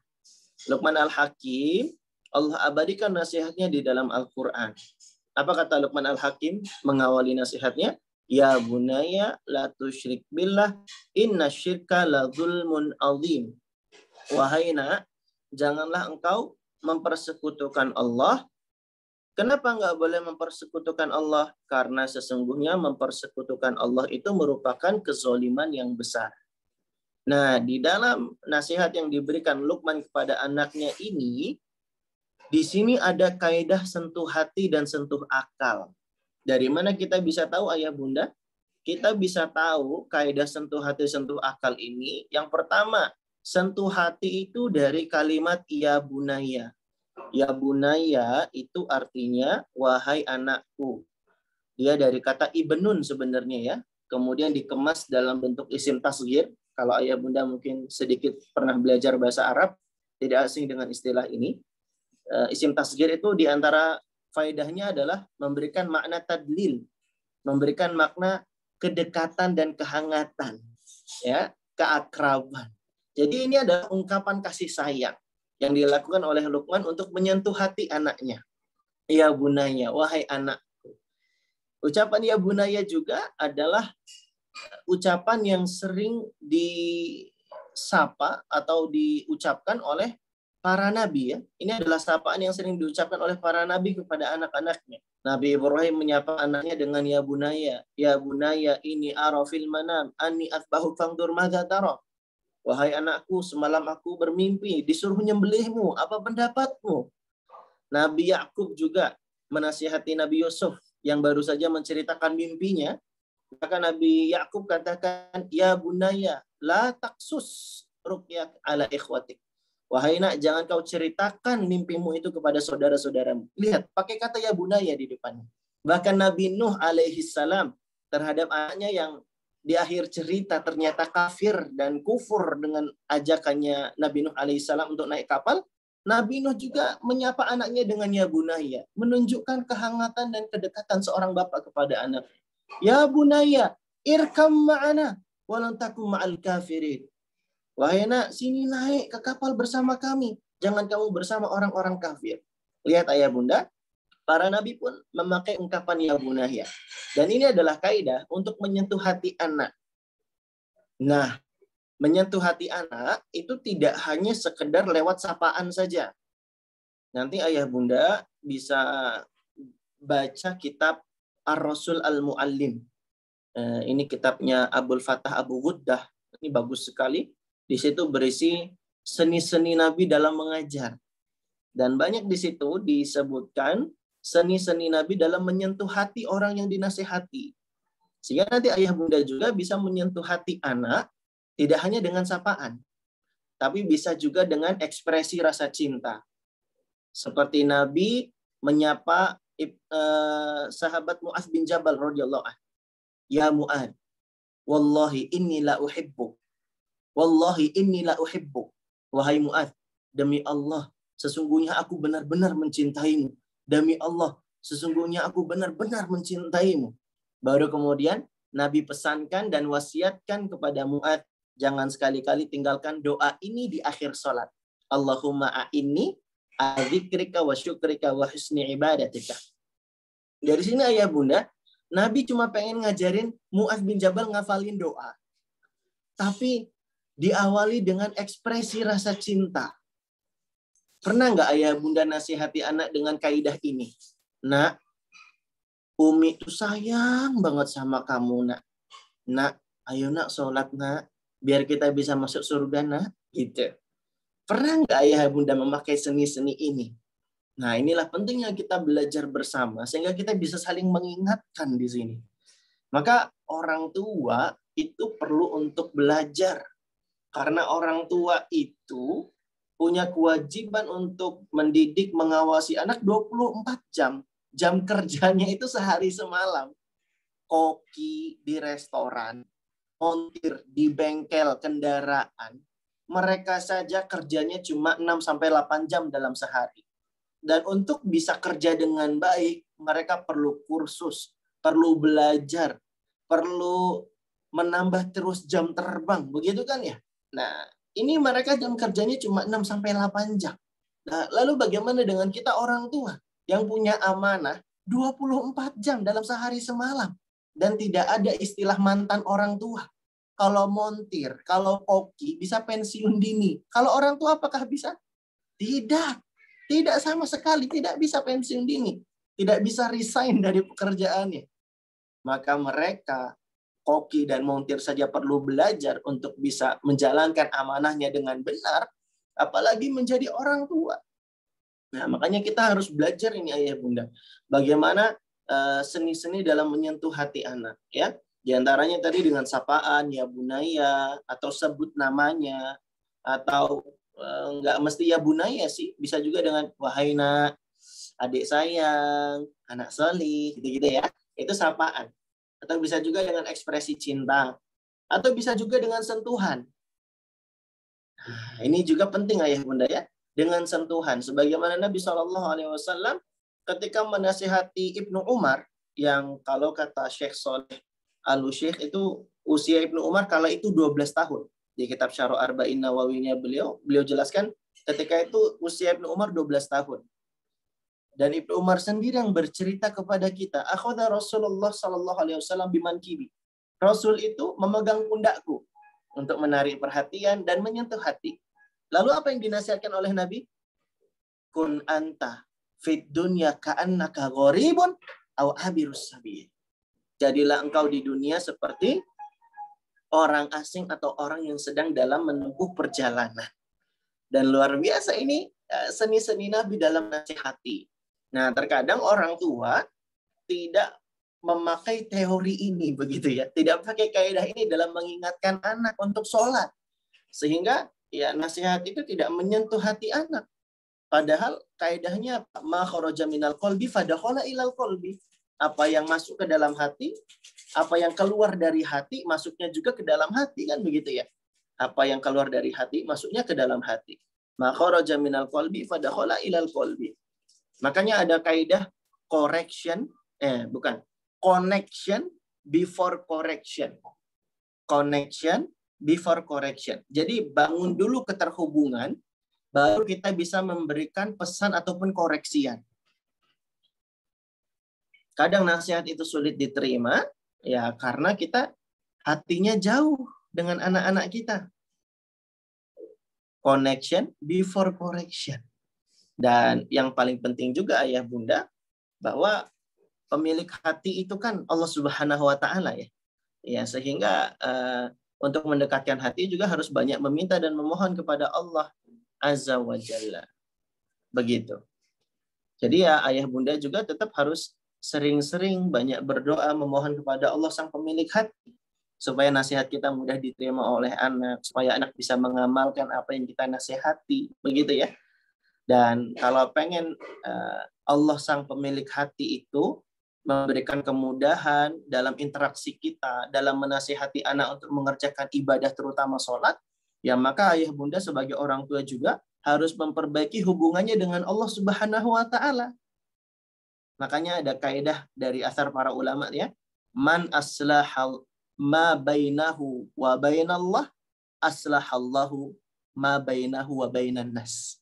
Luqman Al-Hakim, Allah abadikan nasihatnya di dalam Al-Quran. Apa kata Luqman Al-Hakim mengawali nasihatnya? Ya bunaya la tusyrik billah inna syirka la zulmun azim. Wahai nak, janganlah engkau mempersekutukan Allah. Kenapa enggak boleh mempersekutukan Allah? Karena sesungguhnya mempersekutukan Allah itu merupakan kezoliman yang besar. Nah, di dalam nasihat yang diberikan Luqman kepada anaknya ini, di sini ada kaidah sentuh hati dan sentuh akal. Dari mana kita bisa tahu ayah bunda? Kita bisa tahu kaidah sentuh hati, sentuh akal ini. Yang pertama, sentuh hati itu dari kalimat ya bunaya. Ya bunaya itu artinya wahai anakku. Dia dari kata ibnun sebenarnya ya. Kemudian dikemas dalam bentuk isim tasghir. Kalau ayah bunda mungkin sedikit pernah belajar bahasa Arab, tidak asing dengan istilah ini. Isim tasghir itu diantara faedahnya adalah memberikan makna tadlil, memberikan makna kedekatan dan kehangatan, ya, keakraban. Jadi ini adalah ungkapan kasih sayang yang dilakukan oleh Luqman untuk menyentuh hati anaknya. Ya bunaya, wahai anakku. Ucapan ya bunaya juga adalah ucapan yang sering disapa atau diucapkan oleh para nabi ya. Ini adalah sapaan yang sering diucapkan oleh para nabi kepada anak-anaknya. Nabi Ibrahim menyapa anaknya dengan ya bunaya. Ya bunaya ini ara fil manam anni athbahu fangdur madza tara. Wahai anakku, semalam aku bermimpi disuruh nyembelihmu, apa pendapatmu? Nabi Yakub juga menasihati Nabi Yusuf yang baru saja menceritakan mimpinya. Maka Nabi Yakub katakan, ya bunaya, la taksus ruqyak ala ikhwatik. Wahai nak, jangan kau ceritakan mimpimu itu kepada saudara-saudaramu. Lihat, pakai kata ya bunaya di depannya. Bahkan Nabi Nuh alaihi salam terhadap anaknya yang di akhir cerita ternyata kafir dan kufur dengan ajakannya Nabi Nuh alaihi salam untuk naik kapal, Nabi Nuh juga menyapa anaknya dengan ya bunaya, menunjukkan kehangatan dan kedekatan seorang bapak kepada anak. Ya bunaya, irkam ma'ana walan takum ma'al kafirin. Wahai nak, sini naik ke kapal bersama kami. Jangan kamu bersama orang-orang kafir. Lihat ayah bunda, para nabi pun memakai ungkapan ya bunayya. Dan ini adalah kaidah untuk menyentuh hati anak. Nah, menyentuh hati anak itu tidak hanya sekedar lewat sapaan saja. Nanti ayah bunda bisa baca kitab Ar-Rasul Al-Muallim. Ini kitabnya Abul Fatah Abu Ghuddah. Ini bagus sekali. Di situ berisi seni-seni Nabi dalam mengajar. Dan banyak di situ disebutkan seni-seni Nabi dalam menyentuh hati orang yang dinasihati. Sehingga nanti ayah bunda juga bisa menyentuh hati anak, tidak hanya dengan sapaan, tapi bisa juga dengan ekspresi rasa cinta. Seperti Nabi menyapa sahabat Mu'adz bin Jabal radhiyallahu anhu. Ya Mu'adz, wallahi inni la uhibbuk. Wallahi inni la uhibbuk. Wahai Mu'adz, demi Allah, sesungguhnya aku benar-benar mencintaimu. Demi Allah, sesungguhnya aku benar-benar mencintaimu. Baru kemudian Nabi pesankan dan wasiatkan kepada Mu'adz, jangan sekali-kali tinggalkan doa ini di akhir salat. Allahumma a'inni ala dzikrika wa syukrika wa husni ibadatika. Dari sini ayah bunda, Nabi cuma pengen ngajarin Mu'adz bin Jabal ngafalin doa. Tapi diawali dengan ekspresi rasa cinta. Pernah nggak ayah bunda nasihati anak dengan kaidah ini? Nak, Umi tuh sayang banget sama kamu, nak. Nak, ayo nak sholat, nak. Biar kita bisa masuk surga, nak. Gitu. Pernah nggak ayah bunda memakai seni-seni ini? Nah, inilah pentingnya kita belajar bersama sehingga kita bisa saling mengingatkan di sini. Maka orang tua itu perlu untuk belajar. Karena orang tua itu punya kewajiban untuk mendidik, mengawasi anak 24 jam. Jam kerjanya itu sehari semalam. Koki di restoran, montir di bengkel kendaraan, mereka saja kerjanya cuma 6-8 jam dalam sehari. Dan untuk bisa kerja dengan baik, mereka perlu kursus, perlu belajar, perlu menambah terus jam terbang. Begitu kan ya? Nah, ini mereka jam kerjanya cuma 6-8 jam. Nah, lalu bagaimana dengan kita orang tua yang punya amanah 24 jam dalam sehari semalam? Dan tidak ada istilah mantan orang tua. Kalau montir, kalau koki bisa pensiun dini. Kalau orang tua apakah bisa? Tidak. Tidak sama sekali, tidak bisa pensiun dini. Tidak bisa resign dari pekerjaannya. Maka mereka, koki dan montir saja perlu belajar untuk bisa menjalankan amanahnya dengan benar, apalagi menjadi orang tua. Nah, makanya kita harus belajar ini ayah bunda. Bagaimana seni-seni dalam menyentuh hati anak. Ya, di antaranya tadi dengan sapaan, ya bunaya, atau sebut namanya, atau nggak mesti ya bunaya sih, bisa juga dengan wahai nak, adik sayang, anak solih, gitu-gitu ya. Itu sapaan. Atau bisa juga dengan ekspresi cinta. Atau bisa juga dengan sentuhan. Nah, ini juga penting ayah bunda ya. Dengan sentuhan. Sebagaimana Nabi SAW ketika menasihati Ibnu Umar, yang kalau kata Syekh Saleh Al-Syekh itu usia Ibnu Umar kala itu 12 tahun. Di kitab Syarh Arba'in Nawawinya beliau jelaskan ketika itu usia Ibnu Umar 12 tahun. Dan Ibnu Umar sendiri yang bercerita kepada kita, akhadha Rasulullah sallallahu alaihi wasallam bimankibi. Rasul itu memegang pundakku untuk menarik perhatian dan menyentuh hati. Lalu apa yang dinasihatkan oleh Nabi? Kun anta fid dunya ka'annaka gharibun aw abirus sabil. Jadilah engkau di dunia seperti orang asing atau orang yang sedang dalam menempuh perjalanan. Dan luar biasa ini seni-seni Nabi dalam nasihati. Nah, terkadang orang tua tidak memakai teori ini begitu ya. Tidak pakai kaidah ini dalam mengingatkan anak untuk sholat. Sehingga ya nasihat itu tidak menyentuh hati anak. Padahal kaidahnya ma kharaja minal qalbi fadakhala ilal qalbi. Apa yang masuk ke dalam hati, apa yang keluar dari hati, masuknya juga ke dalam hati, kan begitu ya. Apa yang keluar dari hati, masuknya ke dalam hati. Ma kharaja minal qalbi fadakhala ilal qalbi. Makanya ada kaidah connection before correction. Connection before correction. Jadi bangun dulu keterhubungan baru kita bisa memberikan pesan ataupun koreksian. Kadang nasihat itu sulit diterima, ya karena kita hatinya jauh dengan anak-anak kita. Connection before correction. Dan yang paling penting juga ayah bunda, bahwa pemilik hati itu kan Allah Subhanahu wa Ta'ala ya. Ya, sehingga untuk mendekatkan hati juga harus banyak meminta dan memohon kepada Allah Azza wa Jalla. Begitu. Jadi ya ayah bunda juga tetap harus sering-sering banyak berdoa memohon kepada Allah sang pemilik hati, supaya nasihat kita mudah diterima oleh anak, supaya anak bisa mengamalkan apa yang kita nasihati, begitu ya. Dan kalau pengen Allah sang pemilik hati itu memberikan kemudahan dalam interaksi kita, dalam menasihati anak untuk mengerjakan ibadah terutama sholat, ya maka ayah bunda sebagai orang tua juga harus memperbaiki hubungannya dengan Allah Subhanahu wa Ta'ala. Makanya ada kaidah dari asar para ulama ya, man aslahal ma bainahu wa bainallah aslahallahu ma bainahu wa bainan nas.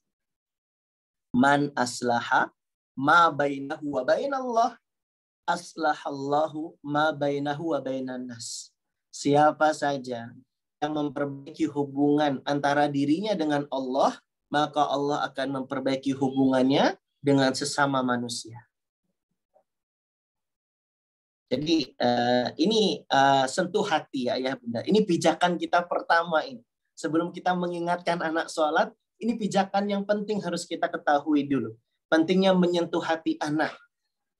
Man aslaha ma bainahu wa bainallah aslahallahu ma bainahu wa bainan nas. Siapa saja yang memperbaiki hubungan antara dirinya dengan Allah, maka Allah akan memperbaiki hubungannya dengan sesama manusia. Jadi ini sentuh hati ya ayah bunda. Ini pijakan kita pertama ini. Sebelum kita mengingatkan anak sholat, ini pijakan yang penting harus kita ketahui dulu. Pentingnya menyentuh hati anak.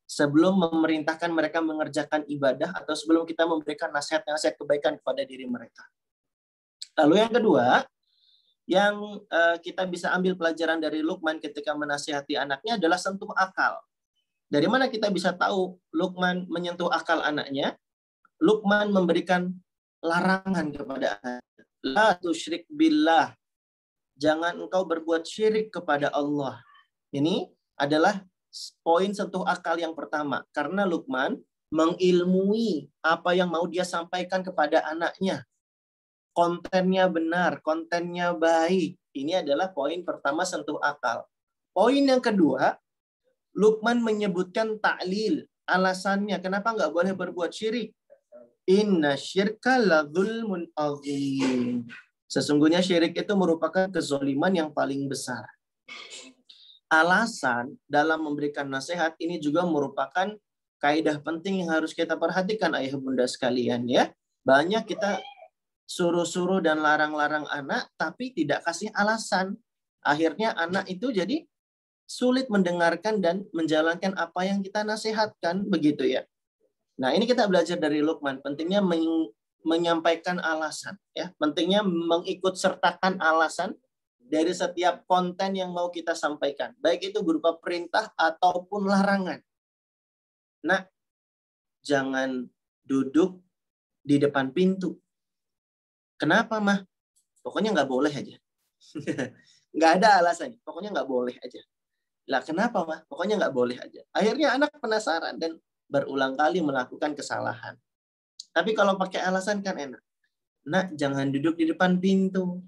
Sebelum memerintahkan mereka mengerjakan ibadah atau sebelum kita memberikan nasihat-nasihat kebaikan kepada diri mereka. Lalu yang kedua, yang kita bisa ambil pelajaran dari Luqman ketika menasihati anaknya adalah sentuh akal. Dari mana kita bisa tahu Luqman menyentuh akal anaknya? Luqman memberikan larangan kepada anaknya. La tusyrik billah. Jangan engkau berbuat syirik kepada Allah. Ini adalah poin sentuh akal yang pertama. Karena Luqman mengilmui apa yang mau dia sampaikan kepada anaknya. Kontennya benar, kontennya baik. Ini adalah poin pertama sentuh akal. Poin yang kedua, Luqman menyebutkan ta'lil. Alasannya, kenapa nggak boleh berbuat syirik? Inna syirka la dzulmun azim. Sesungguhnya syirik itu merupakan kezoliman yang paling besar. Alasan dalam memberikan nasihat ini juga merupakan kaidah penting yang harus kita perhatikan ayah bunda sekalian ya. Banyak kita suruh-suruh dan larang-larang anak tapi tidak kasih alasan. Akhirnya anak itu jadi sulit mendengarkan dan menjalankan apa yang kita nasihatkan, begitu ya. Nah, ini kita belajar dari Luqman, pentingnya menyampaikan alasan ya, pentingnya mengikut sertakan alasan dari setiap konten yang mau kita sampaikan, baik itu berupa perintah ataupun larangan. Nah, jangan duduk di depan pintu. Kenapa, Mah? Pokoknya nggak boleh aja. Nggak ada alasannya, pokoknya nggak boleh aja. Lah kenapa, Mah? Pokoknya nggak boleh aja. Akhirnya anak penasaran dan berulang kali melakukan kesalahan. Tapi kalau pakai alasan kan enak. Nak, jangan duduk di depan pintu.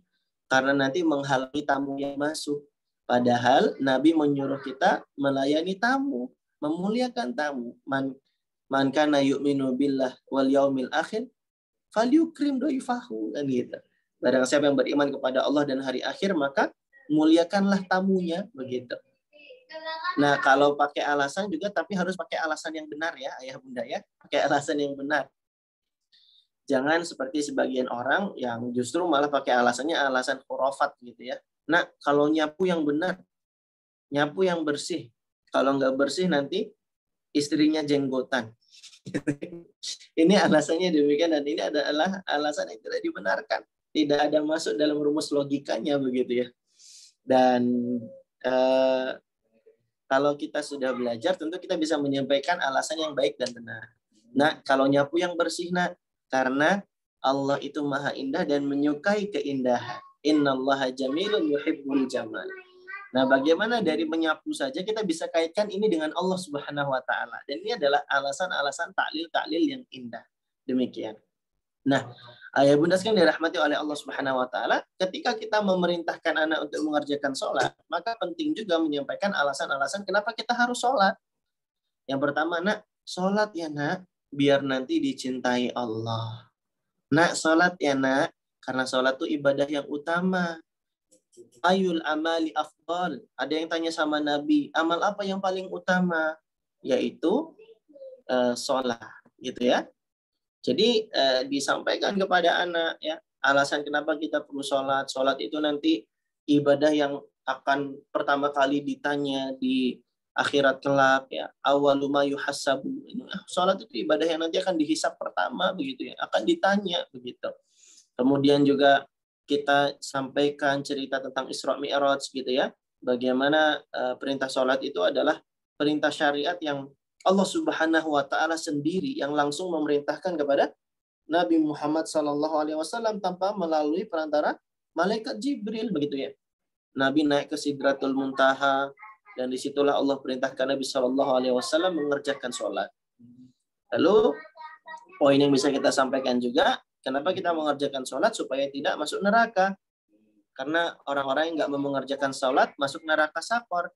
Karena nanti menghalangi tamu yang masuk. Padahal Nabi menyuruh kita melayani tamu. Memuliakan tamu. Man kana yu'minu billah wal yaumil akhir falyukrim doifahu. Kan gitu. Barang siapa yang beriman kepada Allah dan hari akhir, maka muliakanlah tamunya. Begitu. Nah, kalau pakai alasan juga, tapi harus pakai alasan yang benar ya, ayah bunda ya. Pakai alasan yang benar. Jangan seperti sebagian orang yang justru malah pakai alasannya alasan khurafat gitu ya. Nah, kalau nyapu yang benar, nyapu yang bersih. Kalau nggak bersih nanti istrinya jenggotan. Ini alasannya demikian dan ini adalah alasan yang tidak dibenarkan. Tidak ada masuk dalam rumus logikanya begitu ya. Dan kalau kita sudah belajar, tentu kita bisa menyampaikan alasan yang baik dan benar. Nah, kalau nyapu yang bersih, nak, karena Allah itu maha indah dan menyukai keindahan. Innallaha jamilun yuhibbul jamal. Nah, bagaimana dari menyapu saja kita bisa kaitkan ini dengan Allah Subhanahu wa Ta'ala. Dan ini adalah alasan-alasan taklil-taklil yang indah. Demikian. Nah, ayah bunda sekalian dirahmati oleh Allah Subhanahu wa taala, ketika kita memerintahkan anak untuk mengerjakan sholat, maka penting juga menyampaikan alasan-alasan kenapa kita harus sholat. Yang pertama, nak, sholat ya nak, biar nanti dicintai Allah. Nak, sholat ya nak, karena sholat itu ibadah yang utama. Ayul amali afdal. Ada yang tanya sama Nabi, amal apa yang paling utama? Yaitu sholat, gitu ya. Jadi disampaikan kepada anak ya alasan kenapa kita perlu sholat. Sholat itu nanti ibadah yang akan pertama kali ditanya di akhirat kelak ya. Awaluma yuhasabu. Sholat itu ibadah yang nanti akan dihisab pertama begitu ya. Akan ditanya begitu. Kemudian juga kita sampaikan cerita tentang Isra Mi'raj gitu ya. Bagaimana perintah sholat itu adalah perintah syariat yang Allah Subhanahu wa taala sendiri yang langsung memerintahkan kepada Nabi Muhammad SAW tanpa melalui perantara malaikat Jibril begitu ya. Nabi naik ke Sidratul Muntaha dan disitulah Allah perintahkan Nabi SAW mengerjakan sholat. Lalu poin yang bisa kita sampaikan juga, kenapa kita mengerjakan sholat supaya tidak masuk neraka? Karena orang-orang yang nggak mau mengerjakan sholat masuk neraka sakor.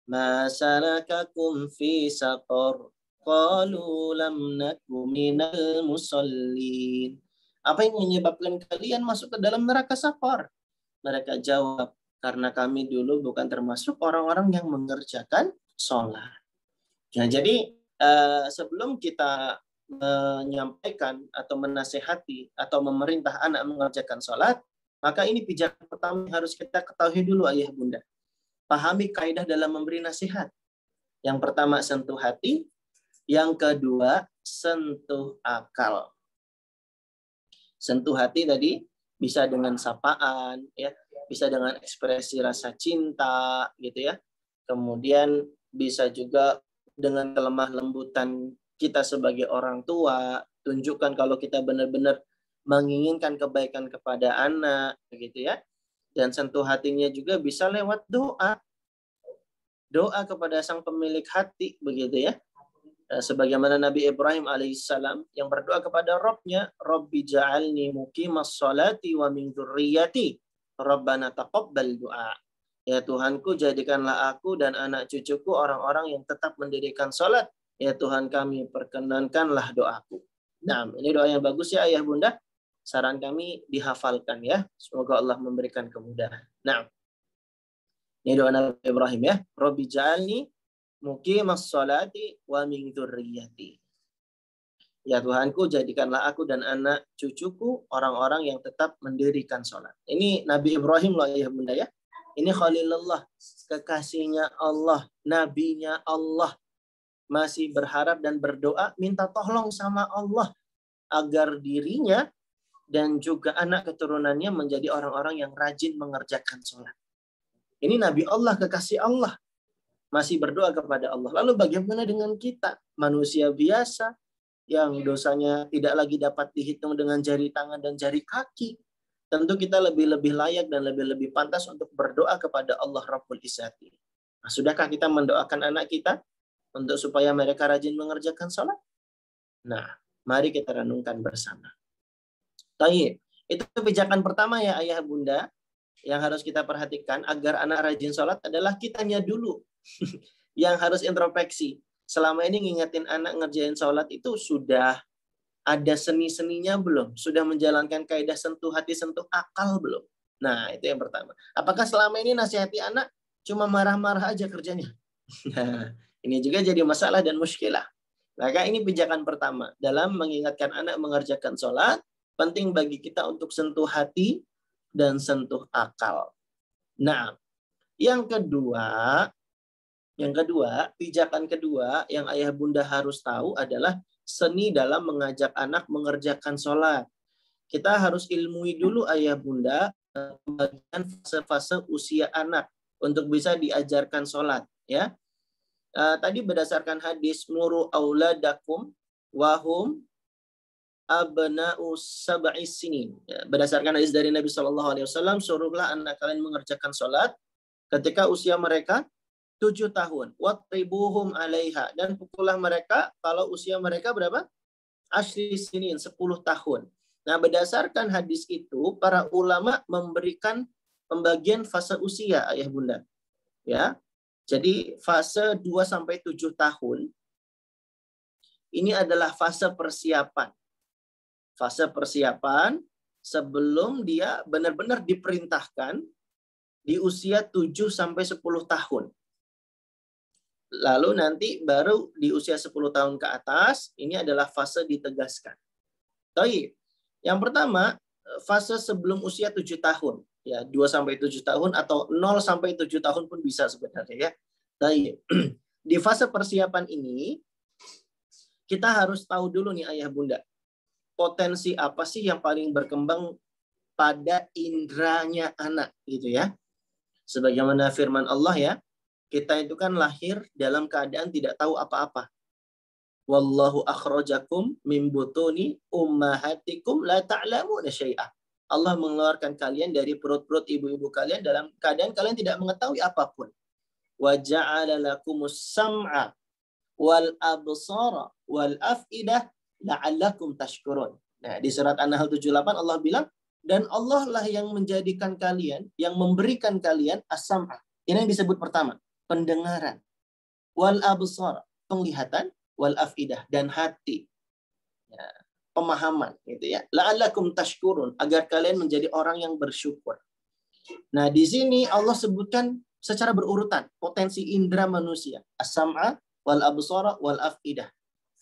Ma salakakum fi saqar qalu lam naku minal musallin. Apa yang menyebabkan kalian masuk ke dalam neraka sakar? Mereka jawab, karena kami dulu bukan termasuk orang-orang yang mengerjakan sholat. Nah, jadi sebelum kita menyampaikan atau menasehati atau memerintah anak mengerjakan sholat, maka ini pijakan pertama yang harus kita ketahui dulu ayah bunda. Pahami kaidah dalam memberi nasihat. Yang pertama, sentuh hati. Yang kedua, sentuh akal. Sentuh hati tadi bisa dengan sapaan, ya, bisa dengan ekspresi rasa cinta, gitu ya. Kemudian bisa juga dengan kelemah lembutan kita sebagai orang tua, tunjukkan kalau kita benar-benar menginginkan kebaikan kepada anak, begitu ya. Dan sentuh hatinya juga bisa lewat doa. Doa kepada sang pemilik hati, begitu ya. Sebagaimana Nabi Ibrahim alaihissalam yang berdoa kepada Rabb-nya, Rabbi ja'alni muqimas sholati wa min dzurriyyati, Rabbana taqabbal du'a. Ya Tuhanku, jadikanlah aku dan anak cucuku orang-orang yang tetap mendirikan sholat. Ya Tuhan kami, perkenankanlah doaku. Nah, ini doa yang bagus ya ayah bunda. Saran kami dihafalkan ya. Semoga Allah memberikan kemudahan. Nah, ini doa Nabi Ibrahim ya. Rabbi ja'alni muqimas sholati wa min dzurriyyati. Ya Tuhanku, jadikanlah aku dan anak cucuku orang-orang yang tetap mendirikan sholat. Ini Nabi Ibrahim loh ya bunda ya. Ini Khalilullah, kekasihnya Allah, nabinya Allah. Masih berharap dan berdoa, minta tolong sama Allah agar dirinya dan juga anak keturunannya menjadi orang-orang yang rajin mengerjakan sholat. Ini Nabi Allah, kekasih Allah. Masih berdoa kepada Allah. Lalu bagaimana dengan kita? Manusia biasa yang dosanya tidak lagi dapat dihitung dengan jari tangan dan jari kaki. Tentu kita lebih-lebih layak dan lebih-lebih pantas untuk berdoa kepada Allah Rabbul Izzati. Nah, sudahkah kita mendoakan anak kita untuk supaya mereka rajin mengerjakan sholat? Nah, mari kita renungkan bersama. Tayyib. Itu kebijakan pertama ya ayah bunda yang harus kita perhatikan agar anak rajin sholat adalah kitanya dulu yang harus introspeksi. Selama ini ngingetin anak ngerjain sholat itu sudah ada seni-seninya belum? Sudah menjalankan kaidah sentuh hati, sentuh akal belum? Nah, itu yang pertama. Apakah selama ini nasihati anak cuma marah-marah aja kerjanya? Nah, ini juga jadi masalah dan muskilah. Maka ini pijakan pertama. Dalam mengingatkan anak mengerjakan sholat, penting bagi kita untuk sentuh hati dan sentuh akal. Nah, yang kedua, pijakan kedua yang ayah bunda harus tahu adalah seni dalam mengajak anak mengerjakan sholat. Kita harus ilmui dulu ayah bunda bagian fase-fase usia anak untuk bisa diajarkan sholat. Ya, tadi berdasarkan hadis muru auladakum wahum abna'u sab'i sinin. Ya, berdasarkan hadis dari Nabi SAW, suruhlah anak kalian mengerjakan sholat ketika usia mereka 7 tahun. Watribuhum alaiha. Dan pukullah mereka kalau usia mereka berapa? Ashri sinin, 10 tahun. Nah, berdasarkan hadis itu, para ulama memberikan pembagian fase usia ayah bunda. Ya. Jadi fase 2 sampai 7 tahun ini adalah fase persiapan. Fase persiapan sebelum dia benar-benar diperintahkan di usia 7 sampai 10 tahun. Lalu nanti baru di usia 10 tahun ke atas, ini adalah fase ditegaskan. Baik. Yang pertama, fase sebelum usia 7 tahun. Ya, 2 sampai 7 tahun atau 0 sampai 7 tahun pun bisa sebenarnya ya. Baik. Di fase persiapan ini, kita harus tahu dulu nih ayah bunda, potensi apa sih yang paling berkembang pada indranya anak gitu ya. Sebagaimana firman Allah ya, kita itu kan lahir dalam keadaan tidak tahu apa-apa. Wallahu akhrajakum min butuni ummahatikum la ta'lamuna syai'ah. Allah mengeluarkan kalian dari perut-perut ibu-ibu kalian dalam keadaan kalian tidak mengetahui apapun. Wa ja'ala lakumus sam'a wal absara wal af'idah la'allakum tashkurun. Nah, di surat An-Nahl 78 Allah bilang, dan Allah lah yang menjadikan kalian, yang memberikan kalian as-sam'a. Ini yang disebut pertama, pendengaran. Wal absara, penglihatan. Wal afidah, dan hati. Ya, pemahaman. Gitu ya. La'allakum tashkurun, agar kalian menjadi orang yang bersyukur. Nah, di sini Allah sebutkan secara berurutan potensi indera manusia. As-sam'a, wal absara, wal afidah.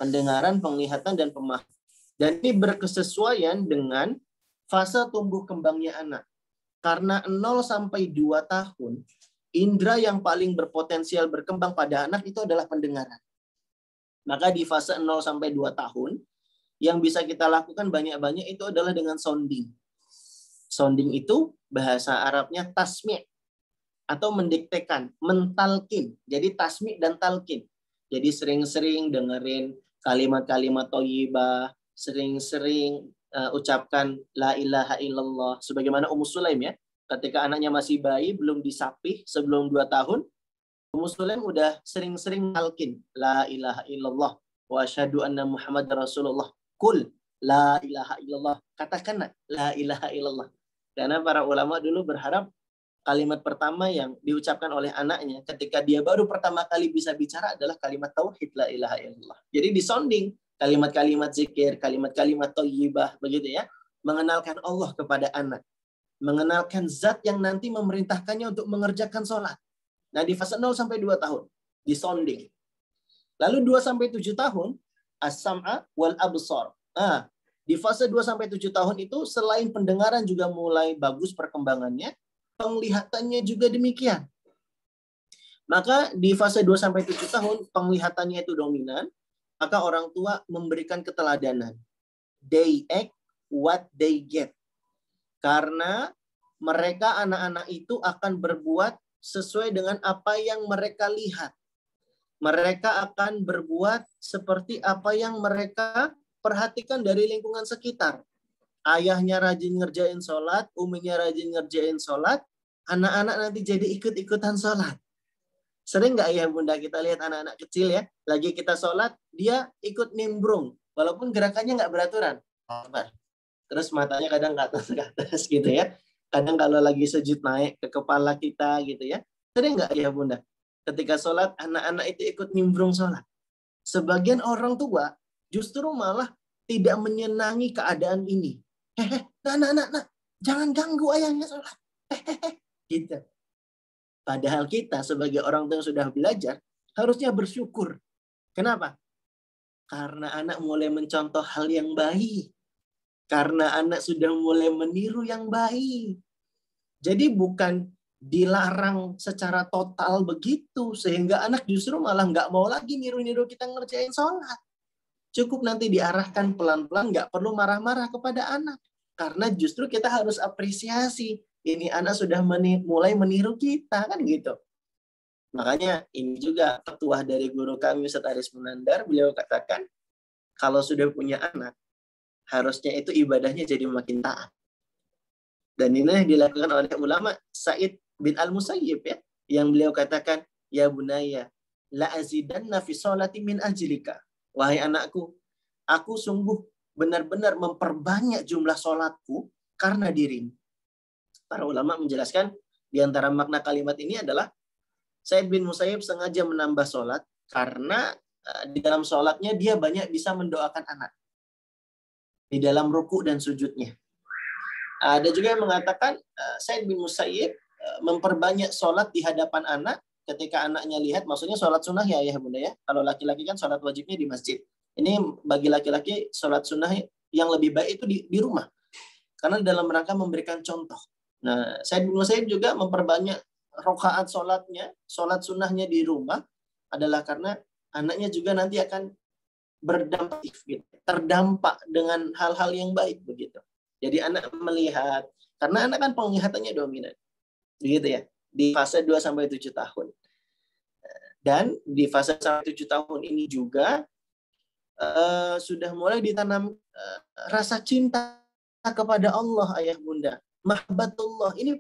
Pendengaran, penglihatan, dan pemahaman. Dan ini berkesesuaian dengan fase tumbuh kembangnya anak. Karena 0 sampai 2 tahun, indera yang paling berpotensial berkembang pada anak itu adalah pendengaran. Maka di fase 0 sampai 2 tahun, yang bisa kita lakukan banyak-banyak itu adalah dengan sounding. Sounding itu bahasa Arabnya tasmi' atau mendiktekan, mentalkin. Jadi tasmi' dan talkin. Jadi sering-sering dengerin kalimat-kalimat thayyibah, sering-sering ucapkan la ilaha illallah. Sebagaimana Ummu Sulaim ya, ketika anaknya masih bayi, belum disapih sebelum 2 tahun, Ummu Sulaim udah sering-sering talkin la ilaha illallah wa asyhadu anna Muhammad Rasulullah. Kul la ilaha illallah. Katakanlah la ilaha illallah. Karena para ulama dulu berharap kalimat pertama yang diucapkan oleh anaknya ketika dia baru pertama kali bisa bicara adalah kalimat tauhid la ilaha illallah. Jadi disonding kalimat-kalimat zikir, kalimat-kalimat thayyibah begitu ya, mengenalkan Allah kepada anak. Mengenalkan zat yang nanti memerintahkannya untuk mengerjakan sholat. Nah, di fase 0 sampai 2 tahun, disonding. Lalu 2 sampai 7 tahun, as-sam'a wal absar. Nah, di fase 2 sampai 7 tahun itu selain pendengaran juga mulai bagus perkembangannya, penglihatannya juga demikian. Maka di fase 2 sampai 7 tahun, penglihatannya itu dominan, maka orang tua memberikan keteladanan. They act what they get. Karena mereka anak-anak itu akan berbuat sesuai dengan apa yang mereka lihat. Mereka akan berbuat seperti apa yang mereka perhatikan dari lingkungan sekitar. Ayahnya rajin ngerjain sholat, uminya rajin ngerjain sholat, anak-anak nanti jadi ikut-ikutan sholat. Sering nggak ayah bunda kita lihat anak-anak kecil ya, lagi kita sholat, dia ikut nimbrung, walaupun gerakannya nggak beraturan. Terus matanya kadang ke atas gitu ya. Kadang kalau lagi sujud naik ke kepala kita gitu ya. Sering nggak ya bunda? Ketika sholat, anak-anak itu ikut nimbrung sholat. Sebagian orang tua justru malah tidak menyenangi keadaan ini. Nah, jangan ganggu ayahnya sholat. Gitu. Padahal kita sebagai orang tua yang sudah belajar, harusnya bersyukur. Kenapa? Karena anak mulai mencontoh hal yang baik. Karena anak sudah mulai meniru yang baik. Jadi bukan dilarang secara total begitu. Sehingga anak justru malah nggak mau lagi niru-niru kita ngerjain sholat. Cukup nanti diarahkan pelan-pelan, nggak perlu marah-marah kepada anak. Karena justru kita harus apresiasi. Ini anak sudah mulai meniru kita, kan gitu. Makanya ini juga petuah dari guru kami Ustaz Aris Munandar, beliau katakan, kalau sudah punya anak, harusnya itu ibadahnya jadi makin taat. Dan ini dilakukan oleh ulama Sa'id bin Al-Musayyib ya, yang beliau katakan, ya bunaya, la azidanna fi sholati min ajlika. Wahai anakku, aku sungguh benar-benar memperbanyak jumlah sholatku karena dirimu. Para ulama menjelaskan di antara makna kalimat ini adalah Sa'id bin Musayyib sengaja menambah sholat karena di dalam sholatnya dia banyak bisa mendoakan anak. Di dalam ruku dan sujudnya. Ada juga yang mengatakan Sa'id bin Musayyib memperbanyak sholat di hadapan anak ketika anaknya lihat, maksudnya sholat sunnah ya ayah bunda ya. Kalau laki-laki kan sholat wajibnya di masjid. Ini bagi laki-laki sholat sunnah yang lebih baik itu di rumah. Karena dalam rangka memberikan contoh. Nah, Sa'id bin Musayyib juga memperbanyak rakaat sholatnya, sholat sunnahnya di rumah adalah karena anaknya juga nanti akan berdampak, gitu, terdampak dengan hal-hal yang baik begitu. Jadi anak melihat, karena anak kan penglihatannya dominan, begitu ya, di fase 2-7 tahun. Dan di fase 7 tahun ini juga sudah mulai ditanam rasa cinta kepada Allah ayah bunda. Mahabbatullah. Ini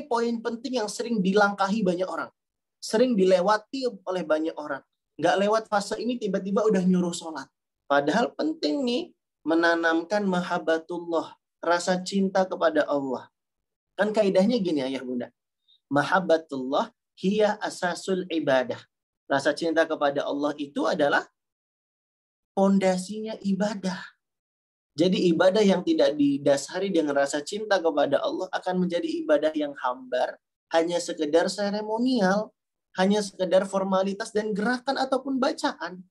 poin penting yang sering dilangkahi banyak orang. Sering dilewati oleh banyak orang. Nggak lewat fase ini tiba-tiba udah nyuruh sholat. Padahal penting nih menanamkan mahabbatullah. Rasa cinta kepada Allah. Kan kaidahnya gini ayah bunda. Mahabbatullah hiya asasul ibadah. Rasa cinta kepada Allah itu adalah pondasinya ibadah. Jadi ibadah yang tidak didasari dengan rasa cinta kepada Allah akan menjadi ibadah yang hambar, hanya sekedar seremonial, hanya sekedar formalitas dan gerakan ataupun bacaan.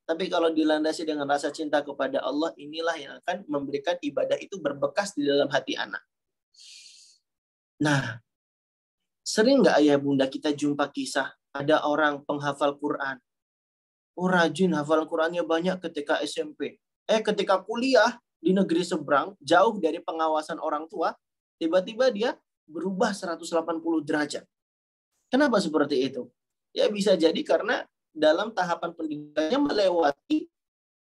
Tapi kalau dilandasi dengan rasa cinta kepada Allah, inilah yang akan memberikan ibadah itu berbekas di dalam hati anak. Nah, sering nggak ayah bunda kita jumpa kisah ada orang penghafal Quran. Oh rajin hafal Qurannya banyak ketika SMP. Ketika kuliah di negeri seberang, jauh dari pengawasan orang tua, tiba-tiba dia berubah 180 derajat. Kenapa seperti itu? Ya bisa jadi karena dalam tahapan pendidikannya melewati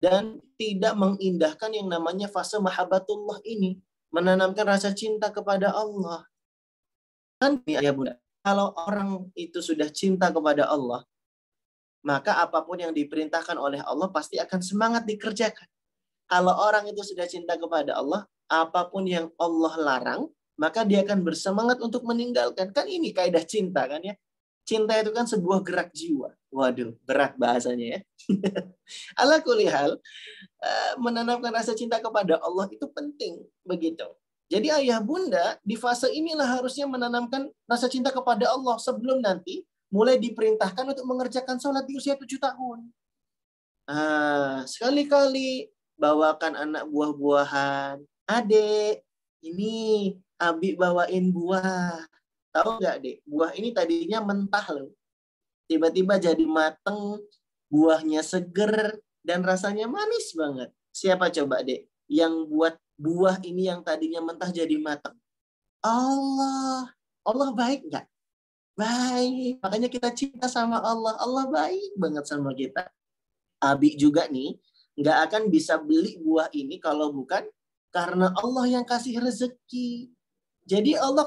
dan tidak mengindahkan yang namanya fase mahabbatullah ini. Menanamkan rasa cinta kepada Allah. Kan ya bunda, kalau orang itu sudah cinta kepada Allah, maka apapun yang diperintahkan oleh Allah pasti akan semangat dikerjakan. Kalau orang itu sudah cinta kepada Allah, apapun yang Allah larang, maka dia akan bersemangat untuk meninggalkan. Kan ini kaidah cinta kan ya. Cinta itu kan sebuah gerak jiwa. Waduh, berat bahasanya ya. Ala kulli hal, menanamkan rasa cinta kepada Allah itu penting begitu. Jadi ayah bunda di fase inilah harusnya menanamkan rasa cinta kepada Allah sebelum nanti mulai diperintahkan untuk mengerjakan sholat di usia 7 tahun. Sekali-kali bawakan anak buah-buahan. Adek, ini Abi bawain buah. Tahu nggak, Dek? Buah ini tadinya mentah loh. Tiba-tiba jadi mateng, buahnya seger, dan rasanya manis banget. Siapa coba, Dek, yang buat buah ini yang tadinya mentah jadi mateng? Allah. Allah baik nggak? Baik. Makanya kita cinta sama Allah. Allah baik banget sama kita. Abi juga nih, nggak akan bisa beli buah ini kalau bukan karena Allah yang kasih rezeki. Jadi Allah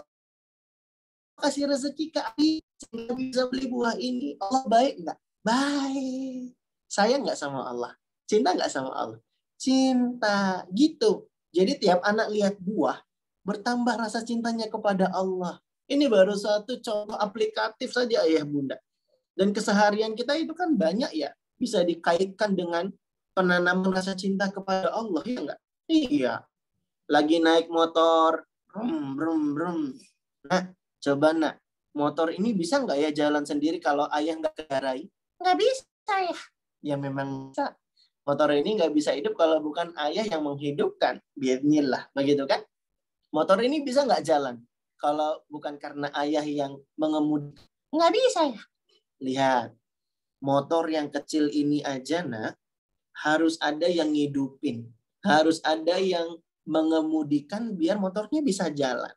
kasih rezeki ke Abi sehingga bisa beli buah ini. Allah baik nggak? Baik. Sayang nggak sama Allah? Cinta nggak sama Allah? Cinta. Gitu. Jadi tiap anak lihat buah, bertambah rasa cintanya kepada Allah. Ini baru satu contoh aplikatif saja ayah bunda. Dan keseharian kita itu kan banyak ya. Bisa dikaitkan dengan penanaman rasa cinta kepada Allah. Ya enggak? Iya. Lagi naik motor. Brum. Nah, coba nak. Motor ini bisa nggak ya jalan sendiri kalau ayah nggak kendarai? Nggak bisa ya. Ya memang bisa. Motor ini nggak bisa hidup kalau bukan ayah yang menghidupkan. Bismillah. Begitu kan? Motor ini bisa nggak jalan kalau bukan karena ayah yang mengemudi? Nggak bisa ya. Lihat, motor yang kecil ini aja nak, harus ada yang ngidupin. Harus ada yang mengemudikan biar motornya bisa jalan.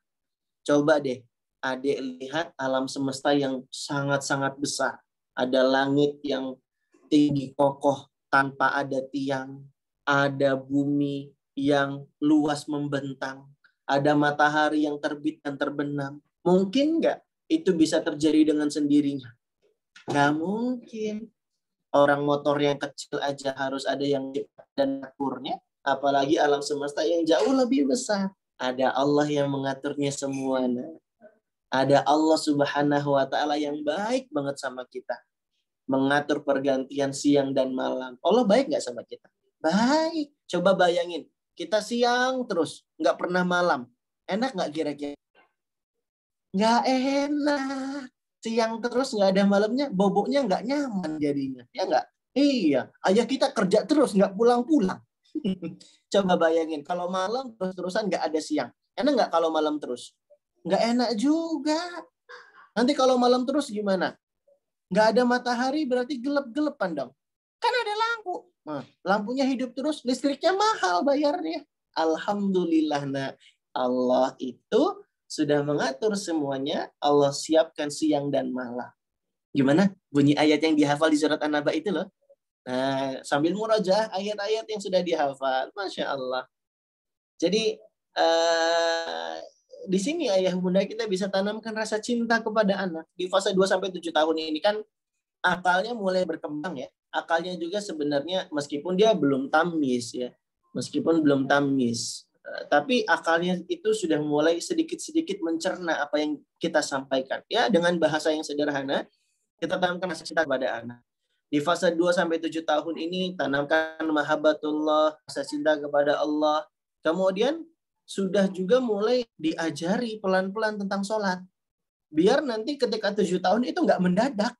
Coba deh, adik lihat alam semesta yang sangat-sangat besar. Ada langit yang tinggi kokoh tanpa ada tiang. Ada bumi yang luas membentang. Ada matahari yang terbit dan terbenam. Mungkin nggak itu bisa terjadi dengan sendirinya? Nggak mungkin. Orang motor yang kecil aja harus ada yang dan aturnya. Apalagi alam semesta yang jauh lebih besar. Ada Allah yang mengaturnya semua. Ada Allah Subhanahu wa Ta'ala yang baik banget sama kita. Mengatur pergantian siang dan malam. Allah baik nggak sama kita? Baik. Coba bayangin. Kita siang terus. Nggak pernah malam. Enak nggak kira-kira? Nggak enak. Siang terus nggak ada malamnya. Boboknya nggak nyaman jadinya. Ya nggak? Iya. Ayah kita kerja terus. Nggak pulang-pulang. Coba bayangin. Kalau malam terus-terusan nggak ada siang. Enak nggak kalau malam terus? Nggak enak juga. Nanti kalau malam terus gimana? Nggak ada matahari berarti gelap-gelapan dong. Kan ada lampu. Nah, lampunya hidup terus, listriknya mahal bayarnya. Alhamdulillah, nah Allah itu sudah mengatur semuanya. Allah siapkan siang dan malam. Gimana? Bunyi ayat yang dihafal di surat An-Naba itu loh. Nah, sambil murajaah ayat-ayat yang sudah dihafal. Masya Allah. Jadi, di sini ayah bunda kita bisa tanamkan rasa cinta kepada anak. Di fase 2-7 tahun ini kan akalnya mulai berkembang ya. Akalnya juga sebenarnya meskipun dia belum tamyiz ya. Meskipun belum tamyiz. Tapi akalnya itu sudah mulai sedikit-sedikit mencerna apa yang kita sampaikan. Ya, dengan bahasa yang sederhana, kita tanamkan rasa cinta kepada anak. Di fase 2-7 tahun ini, tanamkan mahabbatullah, rasa cinta kepada Allah. Kemudian, sudah juga mulai diajari pelan-pelan tentang sholat. Biar nanti ketika 7 tahun itu nggak mendadak.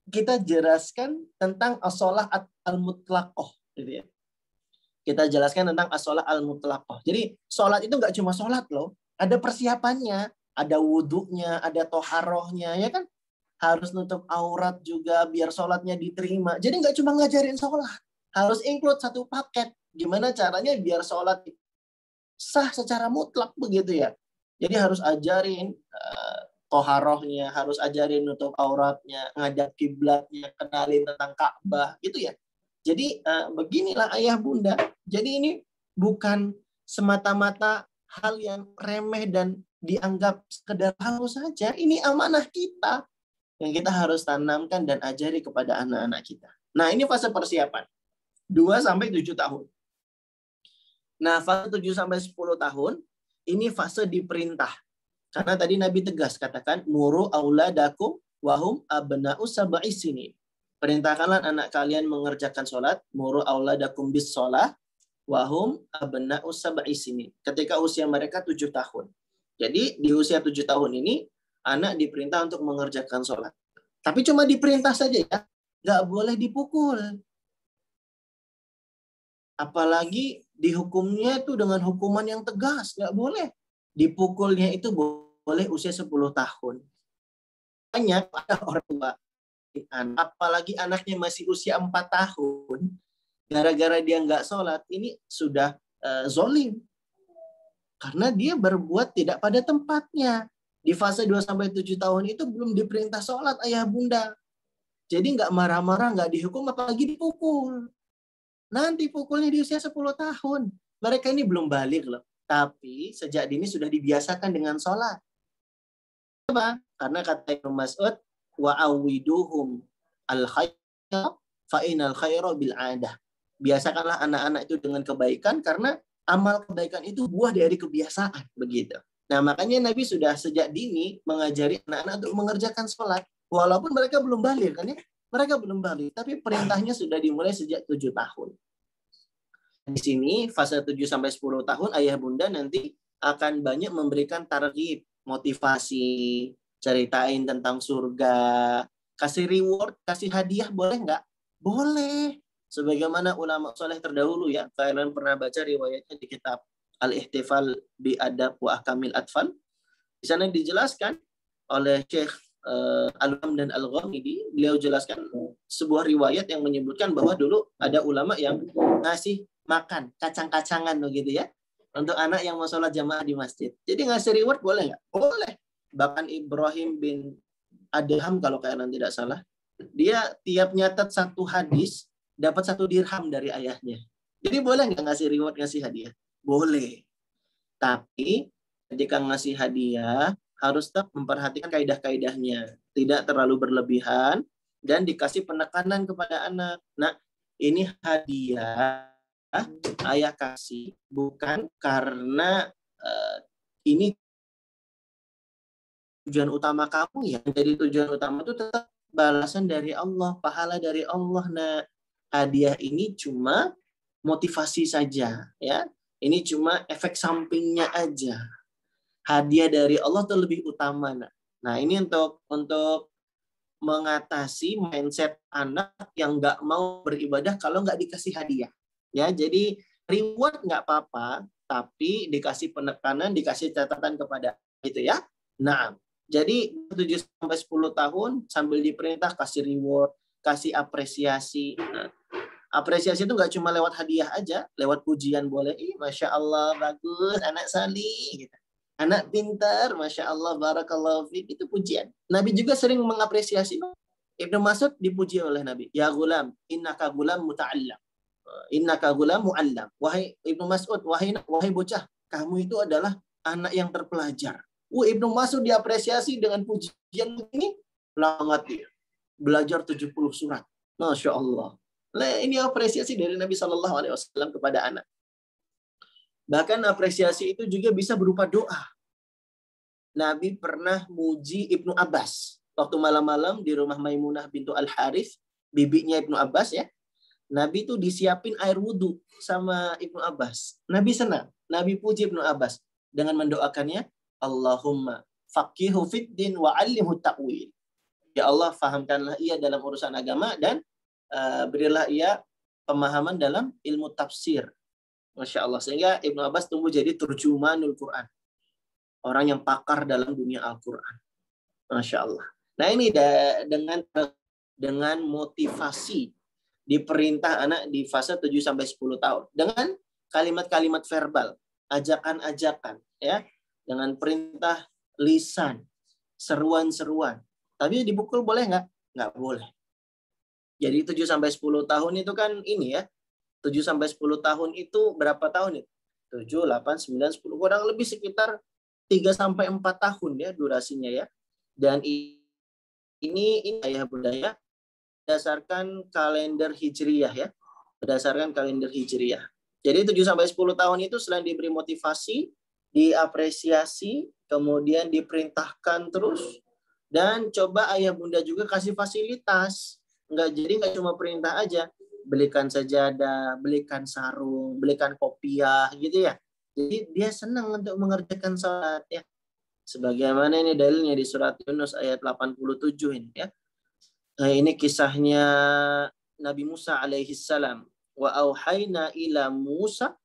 Kita jelaskan tentang as-sholah al-mutlaqah. Gitu ya. Kita jelaskan tentang as-sholah al-mutlaqah. Jadi sholat itu nggak cuma sholat loh. Ada persiapannya. Ada wudhunya, ada toharohnya. Ya kan? Harus nutup aurat juga biar sholatnya diterima. Jadi nggak cuma ngajarin sholat. Harus include satu paket. Gimana caranya biar sholat sah secara mutlak begitu ya. Jadi harus ajarin toharohnya, harus ajarin nutup auratnya, ngadap kiblatnya, kenalin tentang Ka'bah gitu ya. Jadi beginilah ayah bunda. Jadi ini bukan semata-mata hal yang remeh dan dianggap sekedar hal saja. Ini amanah kita yang kita harus tanamkan dan ajari kepada anak-anak kita. Nah, ini fase persiapan. 2-7 tahun. Nah, fase 7-10 tahun, ini fase diperintah. Karena tadi Nabi tegas katakan, muru auladakum wahum abna'u sab'i sinin. Perintahkanlah anak kalian mengerjakan sholat, muru auladakum bis sholah, wahum abna'u sab'i sinin. Ketika usia mereka 7 tahun. Jadi, di usia 7 tahun ini, anak diperintah untuk mengerjakan sholat. Tapi cuma diperintah saja ya, nggak boleh dipukul. Apalagi dihukumnya itu dengan hukuman yang tegas, nggak boleh. Dipukulnya itu boleh usia 10 tahun. Banyak ada orang tua, apalagi anaknya masih usia 4 tahun, gara-gara dia nggak sholat, ini sudah zolim. Karena dia berbuat tidak pada tempatnya. Di fase 2-7 tahun itu belum diperintah sholat ayah bunda. Jadi nggak marah-marah, nggak dihukum, apalagi dipukul. Nanti pukulnya di usia 10 tahun. Mereka ini belum balik loh. Tapi sejak dini sudah dibiasakan dengan sholat. Kenapa? Karena kata Ibnu Mas'ud, wa'awiduhum al-khayra fa'inal khayra bil'adah. Biasakanlah anak-anak itu dengan kebaikan karena amal kebaikan itu buah dari kebiasaan. Begitu. Nah, makanya Nabi sudah sejak dini mengajari anak-anak untuk mengerjakan sholat. Walaupun mereka belum balik, kan ya? Mereka belum balik, tapi perintahnya sudah dimulai sejak 7 tahun. Di sini, fase 7-10 tahun, ayah bunda nanti akan banyak memberikan targhib, motivasi, ceritain tentang surga, kasih reward, kasih hadiah, boleh nggak? Boleh. Sebagaimana ulama soleh terdahulu ya, kalian pernah baca riwayatnya di kitab Al-Ihtifal bi Adab wa Ahkamil Atfal. Di sana dijelaskan oleh Syekh Al-Am dan Al-Ghamidi, beliau jelaskan sebuah riwayat yang menyebutkan bahwa dulu ada ulama yang ngasih makan kacang-kacangan begitu ya untuk anak yang mau sholat jamaah di masjid. Jadi ngasih reward boleh nggak? Boleh. Bahkan Ibrahim bin Adham kalau kalian tidak salah, dia tiap nyatet satu hadis dapat 1 dirham dari ayahnya. Jadi boleh nggak ngasih reward, ngasih hadiah? Boleh. Tapi ketika ngasih hadiah harus tetap memperhatikan kaidah-kaidahnya, tidak terlalu berlebihan dan dikasih penekanan kepada anak. Nah, ini hadiah ayah kasih bukan karena ini tujuan utama kamu ya. Jadi tujuan utama itu tetap balasan dari Allah, pahala dari Allah. Nah, hadiah ini cuma motivasi saja ya. Ini cuma efek sampingnya aja. Hadiah dari Allah itu lebih utama. Nah, ini untuk mengatasi mindset anak yang nggak mau beribadah kalau nggak dikasih hadiah. Ya, jadi reward nggak apa-apa, tapi dikasih penekanan, dikasih catatan kepada itu ya. Nah, jadi 7-10 tahun sambil diperintah kasih reward, kasih apresiasi. Nah, apresiasi itu nggak cuma lewat hadiah aja, lewat pujian boleh. Masya Allah, bagus, anak salih. Gitu. Anak pintar, Masya Allah, barakallahu fiik, itu pujian. Nabi juga sering mengapresiasi. Ibnu Mas'ud dipuji oleh Nabi. Ya gulam, innaka gulam muta'allam. Innaka gulam mu'allam. Wahai Ibnu Mas'ud, wahai bocah, kamu itu adalah anak yang terpelajar. Ibnu Mas'ud diapresiasi dengan pujian ini, langat dia. Belajar 70 surat. Masya Allah. Ini apresiasi dari Nabi SAW kepada anak. Bahkan apresiasi itu juga bisa berupa doa. Nabi pernah muji Ibnu Abbas. Waktu malam-malam di rumah Maimunah bintu Al-Harith, bibinya Ibnu Abbas ya. Nabi itu disiapin air wudhu sama Ibnu Abbas. Nabi senang. Nabi puji Ibnu Abbas dengan mendoakannya, Allahumma faqihu fiddin wa 'allimhu ta'wil. Ya Allah, fahamkanlah ia dalam urusan agama dan berilah ia pemahaman dalam ilmu tafsir. Masya Allah. Sehingga Ibnu Abbas tumbuh jadi turjumanul Quran. Orang yang pakar dalam dunia Al-Quran. Masya Allah. Nah ini dengan motivasi diperintah anak di fase 7-10 tahun. Dengan kalimat-kalimat verbal. Ajakan-ajakan. Ya, dengan perintah lisan. Seruan-seruan. Tapi dipukul boleh nggak? Nggak boleh. Jadi 7-10 tahun itu kan ini ya. 7-10 tahun itu berapa tahun itu? 7, 8, 9, 10. Kurang lebih sekitar 3-4 tahun ya durasinya ya. Dan ini ayah budaya berdasarkan kalender Hijriyah ya. Berdasarkan kalender Hijriyah. Jadi 7-10 tahun itu selain diberi motivasi, diapresiasi, kemudian diperintahkan terus, dan coba ayah bunda juga kasih fasilitas. Nggak cuma perintah aja. Belikan sajadah, belikan sarung, belikan kopiah gitu ya. Jadi dia senang untuk mengerjakan salat ya. Sebagaimana ini dalilnya di surat Yunus ayat 87 ini ya. Nah, ini kisahnya Nabi Musa alaihi salam. Wa auhayna ila Musa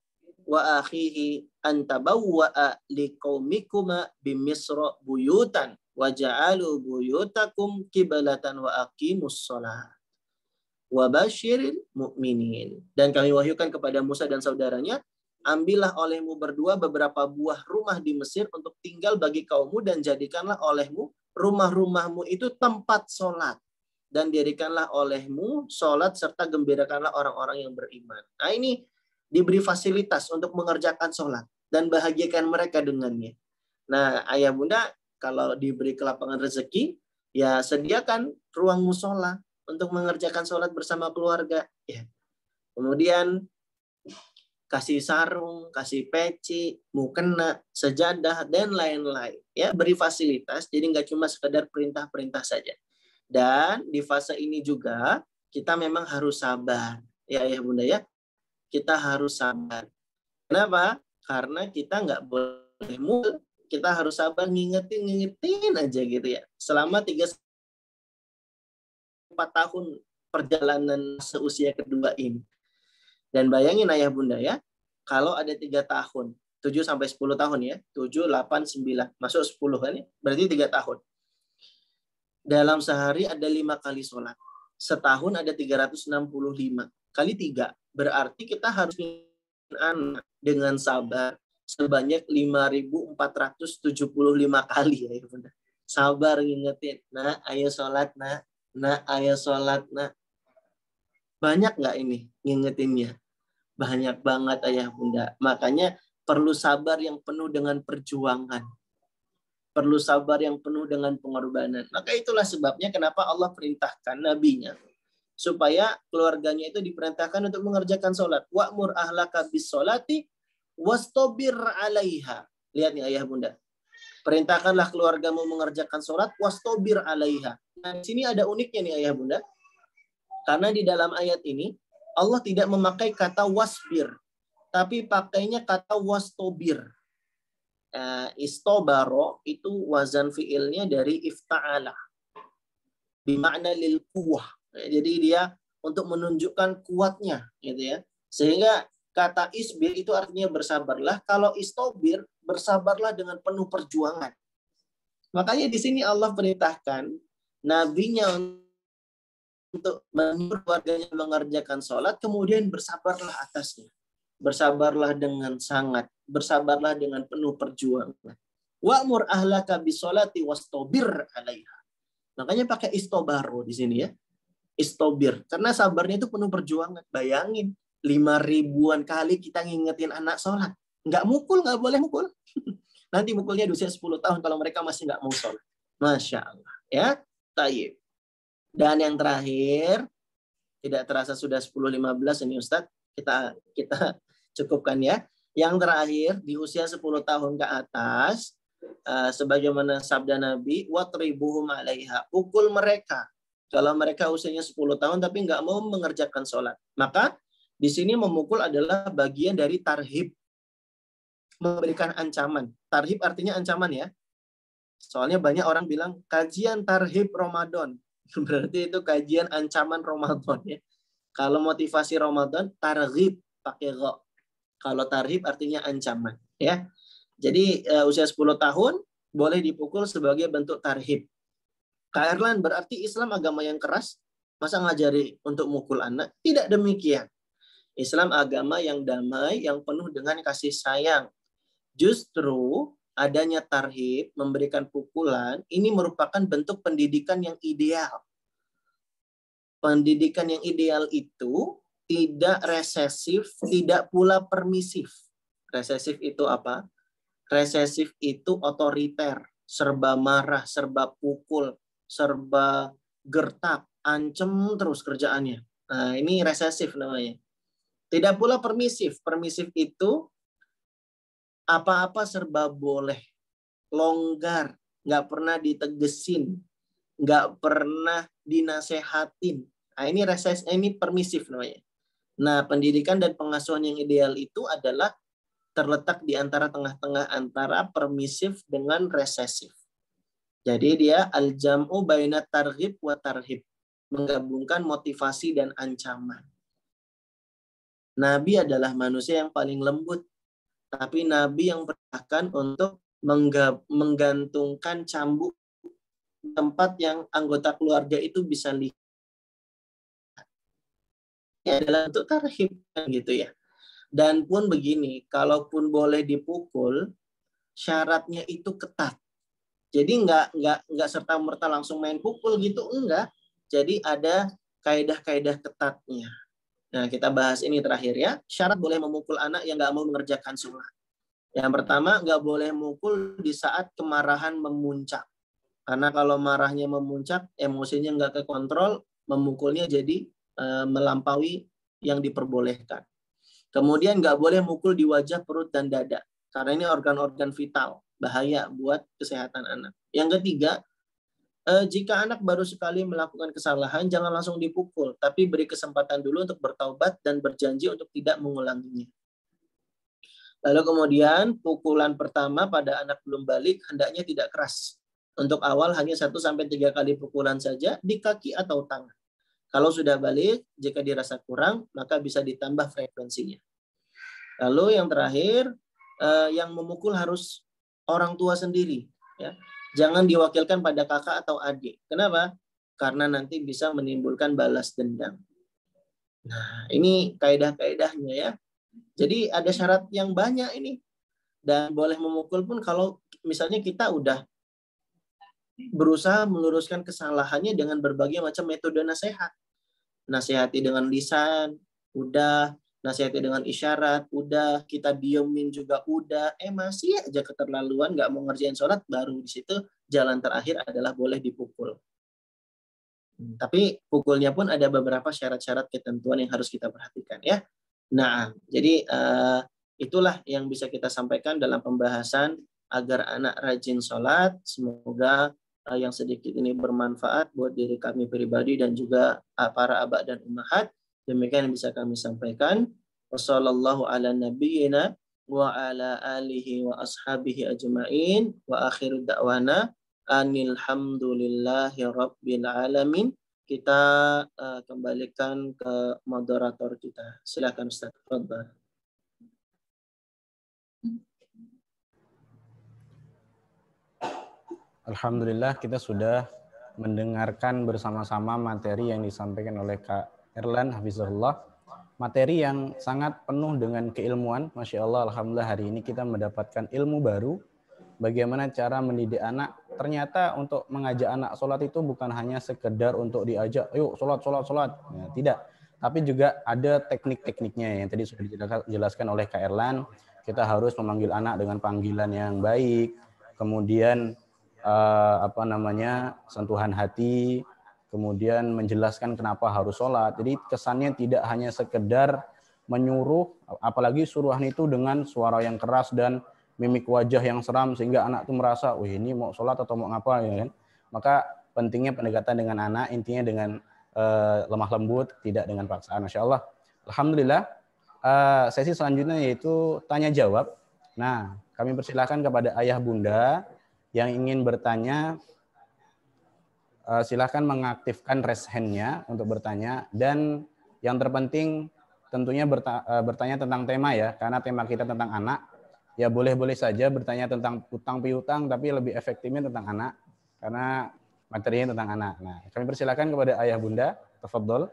wa akhihi an tabawwa'a liqaumikuma bimisra buyutan wa ja'alu buyutakum qiblatan wa aqimus shalah. Wabashiril mu'minin. Dan kami wahyukan kepada Musa dan saudaranya, ambillah olehmu berdua beberapa buah rumah di Mesir untuk tinggal bagi kaummu, dan jadikanlah olehmu rumah-rumahmu itu tempat sholat. Dan dirikanlah olehmu sholat serta gembirakanlah orang-orang yang beriman. Nah ini diberi fasilitas untuk mengerjakan sholat dan bahagiakan mereka dengannya. Nah ayah bunda kalau diberi kelapangan rezeki, ya sediakan ruang musola untuk mengerjakan sholat bersama keluarga. Ya. Kemudian kasih sarung, kasih peci, mukena, sejadah, dan lain-lain. Ya, beri fasilitas, jadi nggak cuma sekedar perintah-perintah saja. Dan di fase ini juga kita memang harus sabar. Ya, ya bunda ya. Kita harus sabar. Kenapa? Karena kita nggak boleh mul. Kita harus sabar ngingetin aja gitu ya. Selama 3-4 tahun perjalanan seusia kedua ini. Dan bayangin ayah bunda ya, kalau ada 3 tahun, 7-10 tahun ya, 7, 8, 9, masuk 10 kan ya, berarti 3 tahun. Dalam sehari ada 5 kali sholat. Setahun ada 365. Kali 3, berarti kita harus anak dengan sabar sebanyak 5.475 kali ya bunda. Sabar ngingetin, nah ayo sholat nah. Nah, ayo sholat, nah. Banyak nggak ini ngingetinnya? Banyak banget ayah bunda. Makanya perlu sabar yang penuh dengan perjuangan. Perlu sabar yang penuh dengan pengorbanan. Maka itulah sebabnya kenapa Allah perintahkan nabinya supaya keluarganya itu diperintahkan untuk mengerjakan sholat. Wa'mur ahlaka bis sholati wastobir 'alaiha. Lihat nih ayah bunda. Perintahkanlah keluargamu mengerjakan sholat wastobir 'alaiha. Nah, di sini ada uniknya nih ayah bunda. Karena di dalam ayat ini Allah tidak memakai kata wasbir, tapi pakainya kata wastobir. Istobaro itu wazan fiilnya dari ifta'ala. Bimakna lil quwwah. Jadi dia untuk menunjukkan kuatnya, gitu ya. Sehingga kata isbir itu artinya bersabarlah. Kalau istobir, bersabarlah dengan penuh perjuangan. Makanya di sini Allah perintahkan nabinya untuk menyuruh warganya mengerjakan sholat, kemudian bersabarlah atasnya. Bersabarlah dengan sangat, bersabarlah dengan penuh perjuangan. Wa'mur ahlaka bisolati wastobir 'alaiha. Makanya pakai istobaro di sini ya. Istobir. Karena sabarnya itu penuh perjuangan. Bayangin, 5.000-an kali kita ngingetin anak sholat. Nggak mukul, nggak boleh mukul. Nanti mukulnya di usia 10 tahun kalau mereka masih nggak mau sholat. Masya Allah. Ya, tayyib. Dan yang terakhir, tidak terasa sudah 10.15 ini Ustadz. Kita cukupkan ya. Yang terakhir, di usia 10 tahun ke atas, sebagaimana sabda Nabi, watribuhum 'alaiha. Pukul mereka. Kalau mereka usianya 10 tahun tapi nggak mau mengerjakan sholat. Maka di sini memukul adalah bagian dari tarhib. Memberikan ancaman. Tarhib artinya ancaman ya. Soalnya banyak orang bilang kajian tarhib Ramadan. Berarti itu kajian ancaman Ramadan ya. Kalau motivasi Ramadan, tarhib pakai gha. Kalau tarhib artinya ancaman ya. Jadi usia 10 tahun boleh dipukul sebagai bentuk tarhib. Kak Erlan, berarti Islam agama yang keras? Masa ngajari untuk mukul anak? Tidak demikian. Islam agama yang damai, yang penuh dengan kasih sayang. Justru adanya tarhib, memberikan pukulan, ini merupakan bentuk pendidikan yang ideal. Pendidikan yang ideal itu tidak resesif, tidak pula permisif. Resesif itu apa? Resesif itu otoriter, serba marah, serba pukul, serba gertak, ancem terus kerjaannya. Nah, ini resesif namanya. Tidak pula permisif. Permisif itu apa-apa serba boleh, longgar, nggak pernah ditegesin, nggak pernah dinasehatin. Nah, ini resesif, ini permisif namanya. Nah, pendidikan dan pengasuhan yang ideal itu adalah terletak di antara tengah-tengah antara permisif dengan resesif. Jadi dia al-jam'u baina targhib wa tarhib, menggabungkan motivasi dan ancaman. Nabi adalah manusia yang paling lembut, tapi Nabi yang bertahan untuk menggantungkan cambuk tempat yang anggota keluarga itu bisa lihat. Ini adalah untuk tarhib gitu ya. Dan pun begini, kalaupun boleh dipukul, syaratnya itu ketat. Jadi nggak serta-merta langsung main pukul gitu, enggak. Jadi ada kaidah-kaidah ketatnya. Nah, kita bahas ini terakhir ya. Syarat boleh memukul anak yang nggak mau mengerjakan sholat. Yang pertama, nggak boleh mukul di saat kemarahan memuncak. Karena kalau marahnya memuncak, emosinya nggak kekontrol, memukulnya jadi melampaui yang diperbolehkan. Kemudian nggak boleh mukul di wajah, perut, dan dada. Karena ini organ-organ vital. Bahaya buat kesehatan anak. Yang ketiga, jika anak baru sekali melakukan kesalahan, jangan langsung dipukul, tapi beri kesempatan dulu untuk bertaubat dan berjanji untuk tidak mengulanginya. Lalu kemudian, pukulan pertama pada anak belum balik hendaknya tidak keras. Untuk awal hanya 1-3 kali pukulan saja di kaki atau tangan. Kalau sudah balik, jika dirasa kurang, maka bisa ditambah frekuensinya. Lalu yang terakhir, yang memukul harus orang tua sendiri, ya. Jangan diwakilkan pada kakak atau adik. Kenapa? Karena nanti bisa menimbulkan balas dendam. Nah, ini kaidah-kaidahnya ya. Jadi ada syarat yang banyak ini. Dan boleh memukul pun kalau misalnya kita udah berusaha meluruskan kesalahannya dengan berbagai macam metode nasihat. Nasihati dengan lisan, udah. Nasihati dengan isyarat, udah. Kita diemin juga udah. Masih aja keterlaluan, nggak mau ngerjain sholat, baru di situ jalan terakhir adalah boleh dipukul. Tapi pukulnya pun ada beberapa syarat-syarat ketentuan yang harus kita perhatikan ya. Nah, jadi itulah yang bisa kita sampaikan dalam pembahasan agar anak rajin sholat. Semoga yang sedikit ini bermanfaat buat diri kami pribadi dan juga para abah dan ummahat. Demikian yang bisa kami sampaikan. Wassallallahu ala nabiyyina wa ala alihi wa ashabihi ajma'in wa akhiru da'wana anilhamdulillahi rabbil alamin. Kita kembalikan ke moderator kita. Silakan Ustaz. Fadhal. Alhamdulillah kita sudah mendengarkan bersama-sama materi yang disampaikan oleh Kak Erlan Hafizahullah. Materi yang sangat penuh dengan keilmuan. Masya Allah, Alhamdulillah hari ini kita mendapatkan ilmu baru. Bagaimana cara mendidik anak. Ternyata untuk mengajak anak sholat itu bukan hanya sekedar untuk diajak, yuk sholat. Ya, tidak. Tapi juga ada teknik-tekniknya yang tadi sudah dijelaskan oleh Kak Erlan. Kita harus memanggil anak dengan panggilan yang baik. Kemudian sentuhan hati, kemudian menjelaskan kenapa harus sholat. Jadi kesannya tidak hanya sekedar menyuruh, apalagi suruhan itu dengan suara yang keras dan mimik wajah yang seram sehingga anak itu merasa, wah ini mau sholat atau mau ngapa, ya kan? Maka pentingnya pendekatan dengan anak, intinya dengan lemah lembut, tidak dengan paksaan. Masya Allah. Alhamdulillah. Sesi selanjutnya yaitu tanya jawab. Nah, kami persilahkan kepada ayah bunda yang ingin bertanya, silahkan mengaktifkan raise hand-nya untuk bertanya. Dan yang terpenting tentunya bertanya tentang tema ya, karena tema kita tentang anak. Ya boleh-boleh saja bertanya tentang utang piutang, tapi lebih efektifnya tentang anak, karena materinya tentang anak. Nah, kami persilahkan kepada ayah bunda, tafadhol.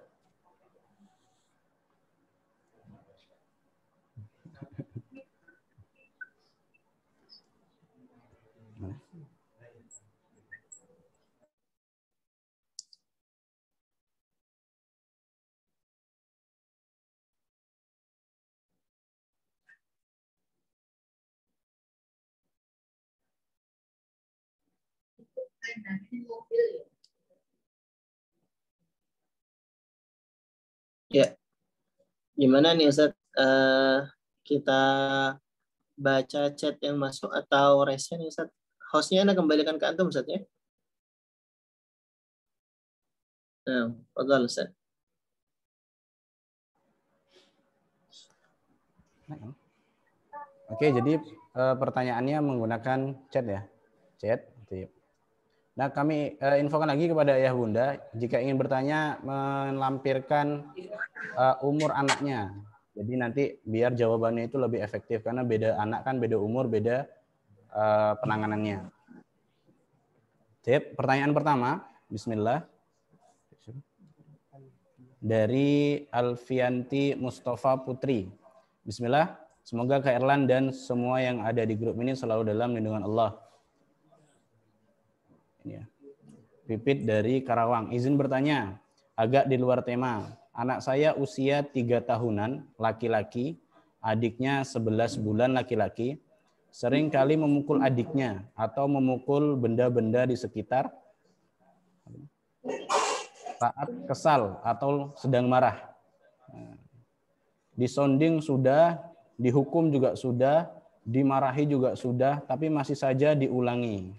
Ya, gimana nih Ustaz? Kita baca chat yang masuk atau raise hand Ustaz? Hostnya Anda kembalikan ke Antum Ustaz ya? Nah, fadhal Ustaz. Oke, jadi pertanyaannya menggunakan chat ya? Chat. Nah, kami infokan lagi kepada ayah bunda, jika ingin bertanya, melampirkan umur anaknya. Jadi nanti biar jawabannya itu lebih efektif, karena beda anak kan, beda umur, beda penanganannya. Sip, pertanyaan pertama, bismillah. Dari Alfianti Mustafa Putri. Bismillah, semoga Kak Erlan dan semua yang ada di grup ini selalu dalam lindungan Allah. Ini ya. Pipit dari Karawang. Izin bertanya, agak di luar tema. Anak saya usia 3 tahunan, laki-laki, adiknya 11 bulan laki-laki, sering kali memukul adiknya atau memukul benda-benda di sekitar saat kesal atau sedang marah. Disonding sudah, dihukum juga sudah, dimarahi juga sudah, tapi masih saja diulangi.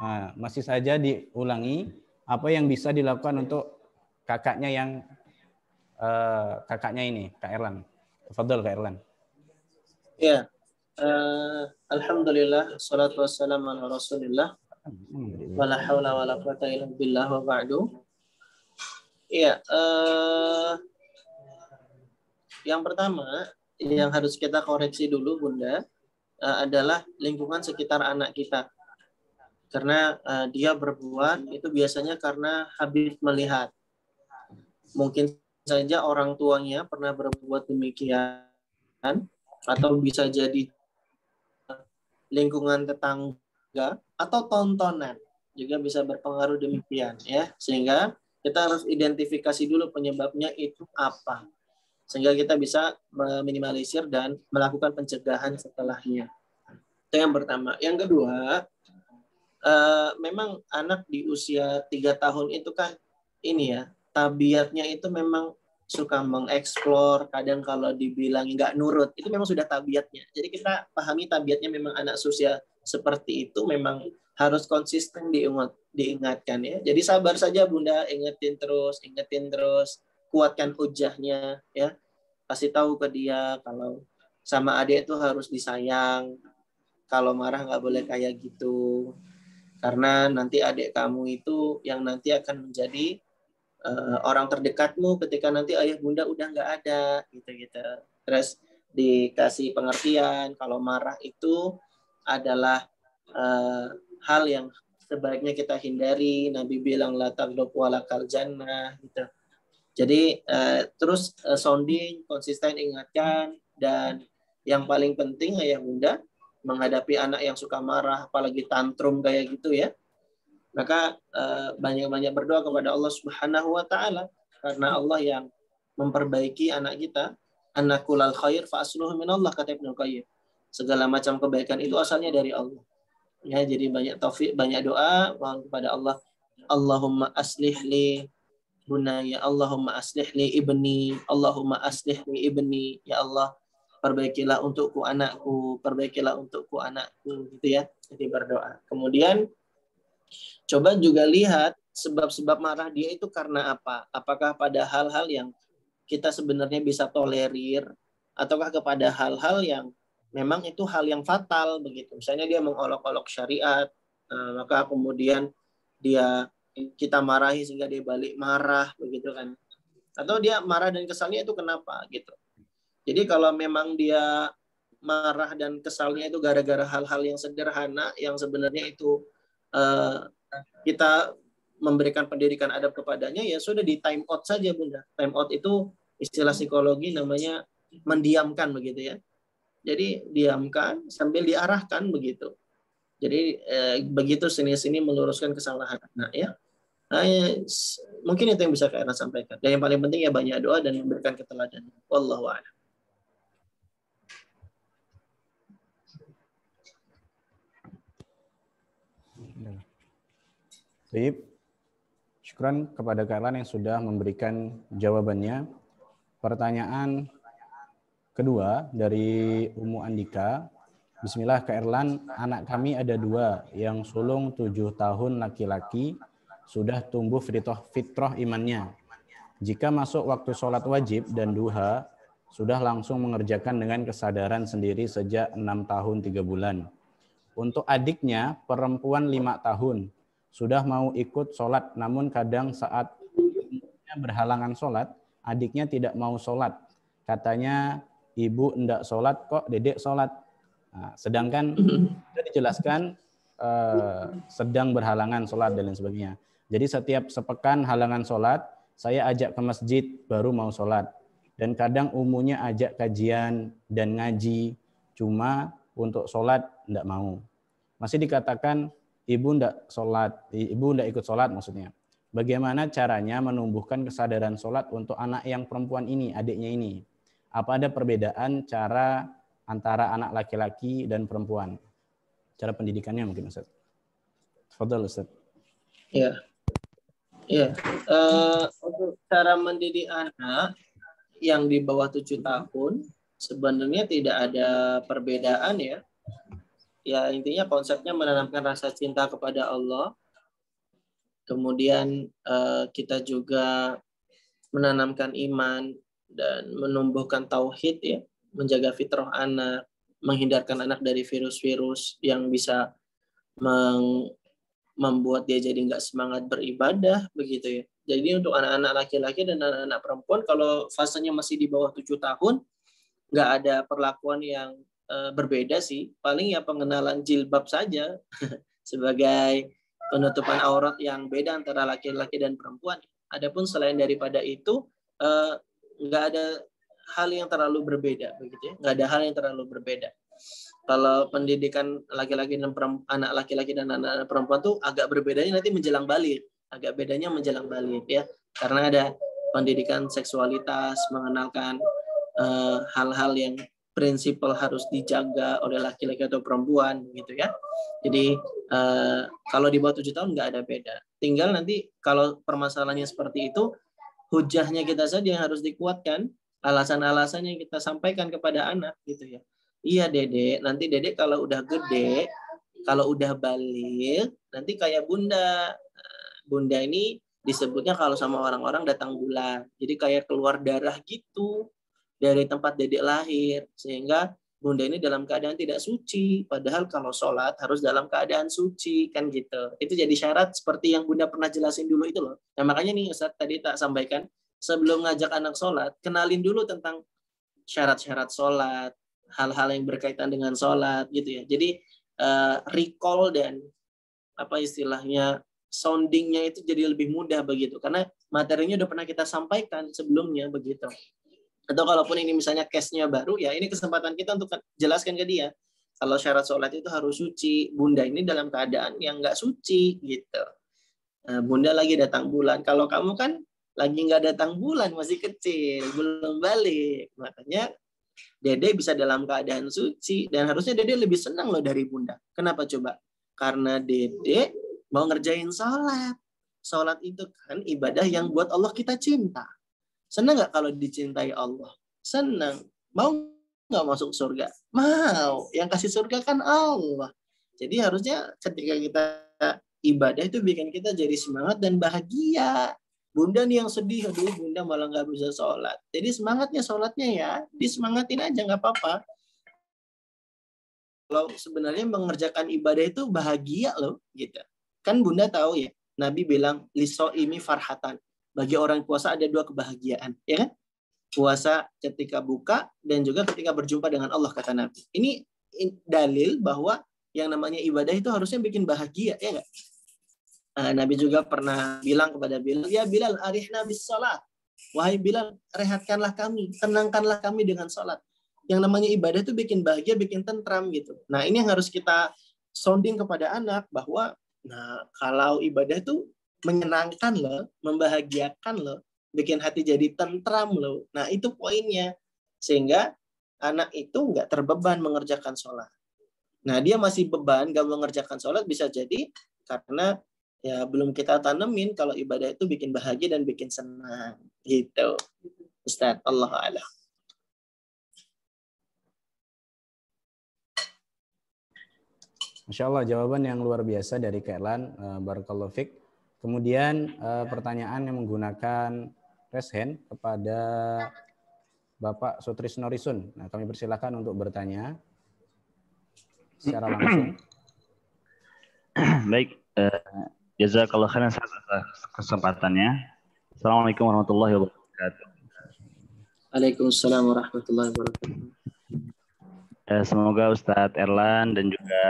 Nah, masih saja diulangi. Apa yang bisa dilakukan untuk kakaknya yang kakaknya ini, Kak Erlan? Tafadhol Kak Erlan. Ya, alhamdulillah, salatu wassalamu ala Rasulillah. Wala haula wala quwata illa billah wa ba'du. Iya, yang pertama yang harus kita koreksi dulu Bunda adalah lingkungan sekitar anak kita. Karena dia berbuat itu biasanya karena habis melihat. Mungkin saja orang tuanya pernah berbuat demikian, atau bisa jadi lingkungan tetangga atau tontonan juga bisa berpengaruh demikian ya. Sehingga kita harus identifikasi dulu penyebabnya itu apa, sehingga kita bisa meminimalisir dan melakukan pencegahan setelahnya. Itu yang pertama. Yang kedua, memang anak di usia 3 tahun itu kan ini ya, tabiatnya itu memang suka mengeksplor, kadang kalau dibilang nggak nurut, itu memang sudah tabiatnya. Jadi kita pahami tabiatnya memang anak usia seperti itu memang harus konsisten diingatkan ya. Jadi sabar saja Bunda, ingetin terus, kuatkan hujahnya ya. Kasih tahu ke dia kalau sama adik itu harus disayang, kalau marah nggak boleh kayak gitu. Karena nanti adik kamu itu yang nanti akan menjadi orang terdekatmu ketika nanti ayah bunda udah nggak ada gitu. Terus dikasih pengertian kalau marah itu adalah hal yang sebaiknya kita hindari. Nabi bilang la taghdab walakal jannah gitu. Jadi terus sounding, konsisten ingatkan, dan yang paling penting ayah bunda menghadapi anak yang suka marah apalagi tantrum kayak gitu ya, maka banyak-banyak berdoa kepada Allah Subhanahu wa taala, karena Allah yang memperbaiki anak kita. Anakulal khair fa asluhu minallah, kata Ibnu Qayyim. Segala macam kebaikan itu asalnya dari Allah. Ya, jadi banyak taufik, banyak doa mohon kepada Allah. Allahumma aslih li bunaya, Allahumma aslih li ibni, Allahumma aslih li ibni, ya Allah perbaikilah untukku anakku, perbaikilah untukku anakku, gitu ya. Jadi berdoa. Kemudian coba juga lihat sebab-sebab marah dia itu karena apa? Apakah pada hal-hal yang kita sebenarnya bisa tolerir, ataukah kepada hal-hal yang memang itu hal yang fatal begitu. Misalnya dia mengolok-olok syariat, maka kemudian kita marahi sehingga dia balik marah begitu kan. Atau dia marah dan kesalnya itu kenapa gitu. Jadi kalau memang dia marah dan kesalnya itu gara-gara hal-hal yang sederhana yang sebenarnya itu kita memberikan pendidikan adab kepadanya, ya sudah di time out saja Bunda. Time out itu istilah psikologi namanya mendiamkan begitu ya. Jadi diamkan sambil diarahkan begitu. Jadi begitu sini-sini meluruskan kesalahan anak ya. Nah, mungkin itu yang bisa Kak Erna sampaikan. Dan yang paling penting ya banyak doa dan memberikan keteladanan. Wallahu a'lam. Baik, syukran kepada Kak Erlan yang sudah memberikan jawabannya. Pertanyaan kedua dari Umu Andika. Bismillah Kak Erlan, anak kami ada 2, yang sulung 7 tahun laki-laki, sudah tumbuh fitrah imannya. Jika masuk waktu sholat wajib dan duha, sudah langsung mengerjakan dengan kesadaran sendiri sejak 6 tahun 3 bulan. Untuk adiknya, perempuan 5 tahun, sudah mau ikut sholat, namun kadang saat ibunya berhalangan sholat, adiknya tidak mau sholat. Katanya, ibu enggak sholat, kok dedek sholat. Nah, sedangkan sudah dijelaskan sedang berhalangan sholat dan lain sebagainya. Jadi setiap sepekan halangan sholat, saya ajak ke masjid baru mau sholat. Dan kadang umunya ajak kajian dan ngaji, cuma untuk sholat enggak mau. Masih dikatakan, ibu enggak ikut sholat maksudnya. Bagaimana caranya menumbuhkan kesadaran sholat untuk anak yang perempuan ini, adiknya ini? Apa ada perbedaan cara antara anak laki-laki dan perempuan? Cara pendidikannya mungkin Ustaz. Fadhal Ustaz. Iya. Untuk cara mendidik anak yang di bawah 7 tahun sebenarnya tidak ada perbedaan ya. Ya intinya konsepnya menanamkan rasa cinta kepada Allah. Kemudian kita juga menanamkan iman dan menumbuhkan tauhid ya, menjaga fitrah anak, menghindarkan anak dari virus-virus yang bisa membuat dia jadi nggak semangat beribadah begitu ya. Jadi untuk anak-anak laki-laki dan anak-anak perempuan kalau fasenya masih di bawah 7 tahun nggak ada perlakuan yang berbeda sih. Paling ya pengenalan jilbab saja sebagai penutupan aurat yang beda antara laki-laki dan perempuan. Adapun selain daripada itu nggak ada hal yang terlalu berbeda begitu ya. Nggak ada hal yang terlalu berbeda. Kalau pendidikan laki-laki dan anak laki-laki dan anak perempuan tuh agak berbedanya nanti menjelang balik. agak bedanya menjelang balik ya, karena ada pendidikan seksualitas, mengenalkan hal-hal yang prinsipal harus dijaga oleh laki-laki atau perempuan gitu ya. Jadi kalau di bawah 7 tahun nggak ada beda. Tinggal nanti kalau permasalahannya seperti itu, hujahnya kita saja yang harus dikuatkan, alasan-alasan yang kita sampaikan kepada anak gitu ya. Iya Dedek, nanti Dedek kalau udah gede, kalau udah balik, nanti kayak Bunda. Bunda ini disebutnya kalau sama orang-orang datang bulan. Jadi kayak keluar darah gitu dari tempat Dedek lahir, sehingga Bunda ini dalam keadaan tidak suci, padahal kalau sholat harus dalam keadaan suci, kan gitu. Itu jadi syarat seperti yang Bunda pernah jelasin dulu itu loh. Nah makanya nih Ustaz tadi tak sampaikan, sebelum ngajak anak sholat, kenalin dulu tentang syarat-syarat sholat, hal-hal yang berkaitan dengan sholat gitu ya. Jadi recall dan apa istilahnya soundingnya itu jadi lebih mudah begitu, karena materinya udah pernah kita sampaikan sebelumnya begitu. Atau kalaupun ini misalnya case-nya baru, ya ini kesempatan kita untuk jelaskan ke dia. Kalau syarat sholat itu harus suci. Bunda ini dalam keadaan yang nggak suci gitu. Bunda lagi datang bulan. Kalau kamu kan lagi nggak datang bulan, masih kecil, belum balik. Makanya Dede bisa dalam keadaan suci. Dan harusnya Dede lebih senang loh dari Bunda. Kenapa coba? Karena Dede mau ngerjain sholat. Sholat itu kan ibadah yang buat Allah kita cinta. Senang nggak kalau dicintai Allah? Senang. Mau nggak masuk surga? Mau. Yang kasih surga kan Allah. Jadi harusnya ketika kita ibadah itu bikin kita jadi semangat dan bahagia. Bunda nih yang sedih, aduh Bunda malah nggak bisa sholat. Jadi semangatnya sholatnya ya, disemangatin aja nggak apa-apa. Kalau sebenarnya mengerjakan ibadah itu bahagia loh, gitu. Kan Bunda tahu ya, Nabi bilang liso ini farhatan. Bagi orang puasa ada 2 kebahagiaan, ya kan? Puasa ketika buka dan juga ketika berjumpa dengan Allah, kata Nabi. Ini dalil bahwa yang namanya ibadah itu harusnya bikin bahagia, ya nggak? Nabi juga pernah bilang kepada Bilal, ya Bilal, arihna bis salat. Wahai Bilal, rehatkanlah kami, tenangkanlah kami dengan salat. Yang namanya ibadah itu bikin bahagia, bikin tentram gitu. Nah ini yang harus kita sounding kepada anak bahwa, nah kalau ibadah itu menyenangkan loh, membahagiakan loh, bikin hati jadi tentram loh. Nah itu poinnya, sehingga anak itu nggak terbeban mengerjakan sholat. Nah dia masih beban nggak mengerjakan sholat bisa jadi karena ya belum kita tanemin kalau ibadah itu bikin bahagia dan bikin senang gitu. Ustaz, Allah a'lam. Masya Allah, jawaban yang luar biasa dari Kak Erlan. Barakallahu fiik. Kemudian pertanyaan yang menggunakan raise hand kepada Bapak Sutrisno Risun. Nah, kami persilakan untuk bertanya secara langsung. Baik, jazakallah khairan atas kesempatannya. Assalamualaikum warahmatullahi wabarakatuh. Waalaikumsalam warahmatullahi wabarakatuh. Semoga Ustadz Erlan dan juga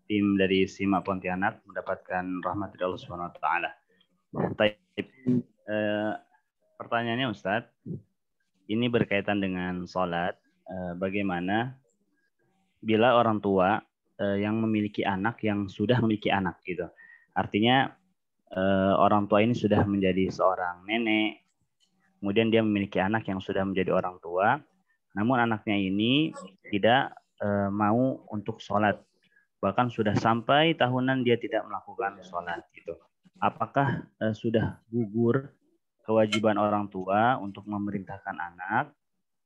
tim dari SIMA Pontianak mendapatkan rahmat dari Allah Subhanahu wa taala. Pertanyaannya Ustadz, ini berkaitan dengan sholat. Bagaimana bila orang tua yang memiliki anak yang sudah memiliki anak gitu. Artinya orang tua ini sudah menjadi seorang nenek, kemudian dia memiliki anak yang sudah menjadi orang tua, namun anaknya ini tidak mau untuk sholat. Bahkan sudah sampai tahunan dia tidak melakukan sholat gitu. Apakah sudah gugur kewajiban orang tua untuk memerintahkan anak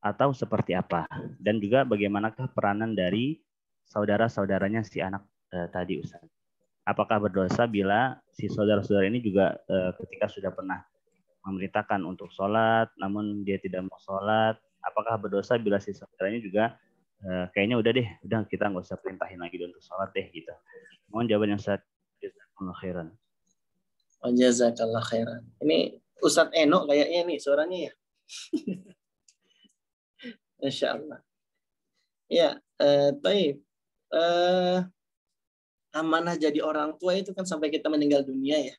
atau seperti apa? Dan juga bagaimanakah peranan dari saudara-saudaranya si anak tadi Ustaz? Apakah berdosa bila si saudara-saudara ini juga ketika sudah pernah memerintahkan untuk sholat namun dia tidak mau sholat? Apakah berdosa bila si saudaranya juga kayaknya udah kita nggak usah perintahin lagi untuk sholat deh gitu. Mohon jawaban yang Ustaz. Jazakallahu khairan. Jazakallahu khairan. Ini Ustadz Eno kayaknya nih suaranya ya. Insya Allah. Ya, baik. Amanah jadi orang tua itu kan sampai kita meninggal dunia ya.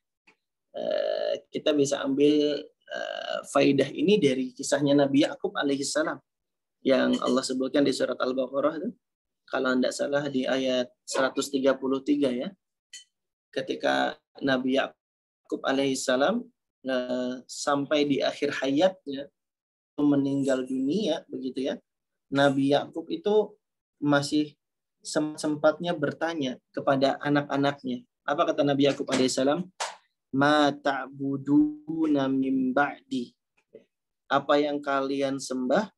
Kita bisa ambil faidah ini dari kisahnya Nabi Yakub alaihissalam yang Allah sebutkan di surat Al-Baqarah itu, kalau tidak salah di ayat 133 ya. Ketika Nabi Yakub Yakub alaihissalam sampai di akhir hayatnya meninggal dunia begitu ya, Nabi Yakub itu masih sempatnya bertanya kepada anak-anaknya. Apa kata Nabi Yakub alaihissalam? Ma ta'buduna min ba'di. Apa yang kalian sembah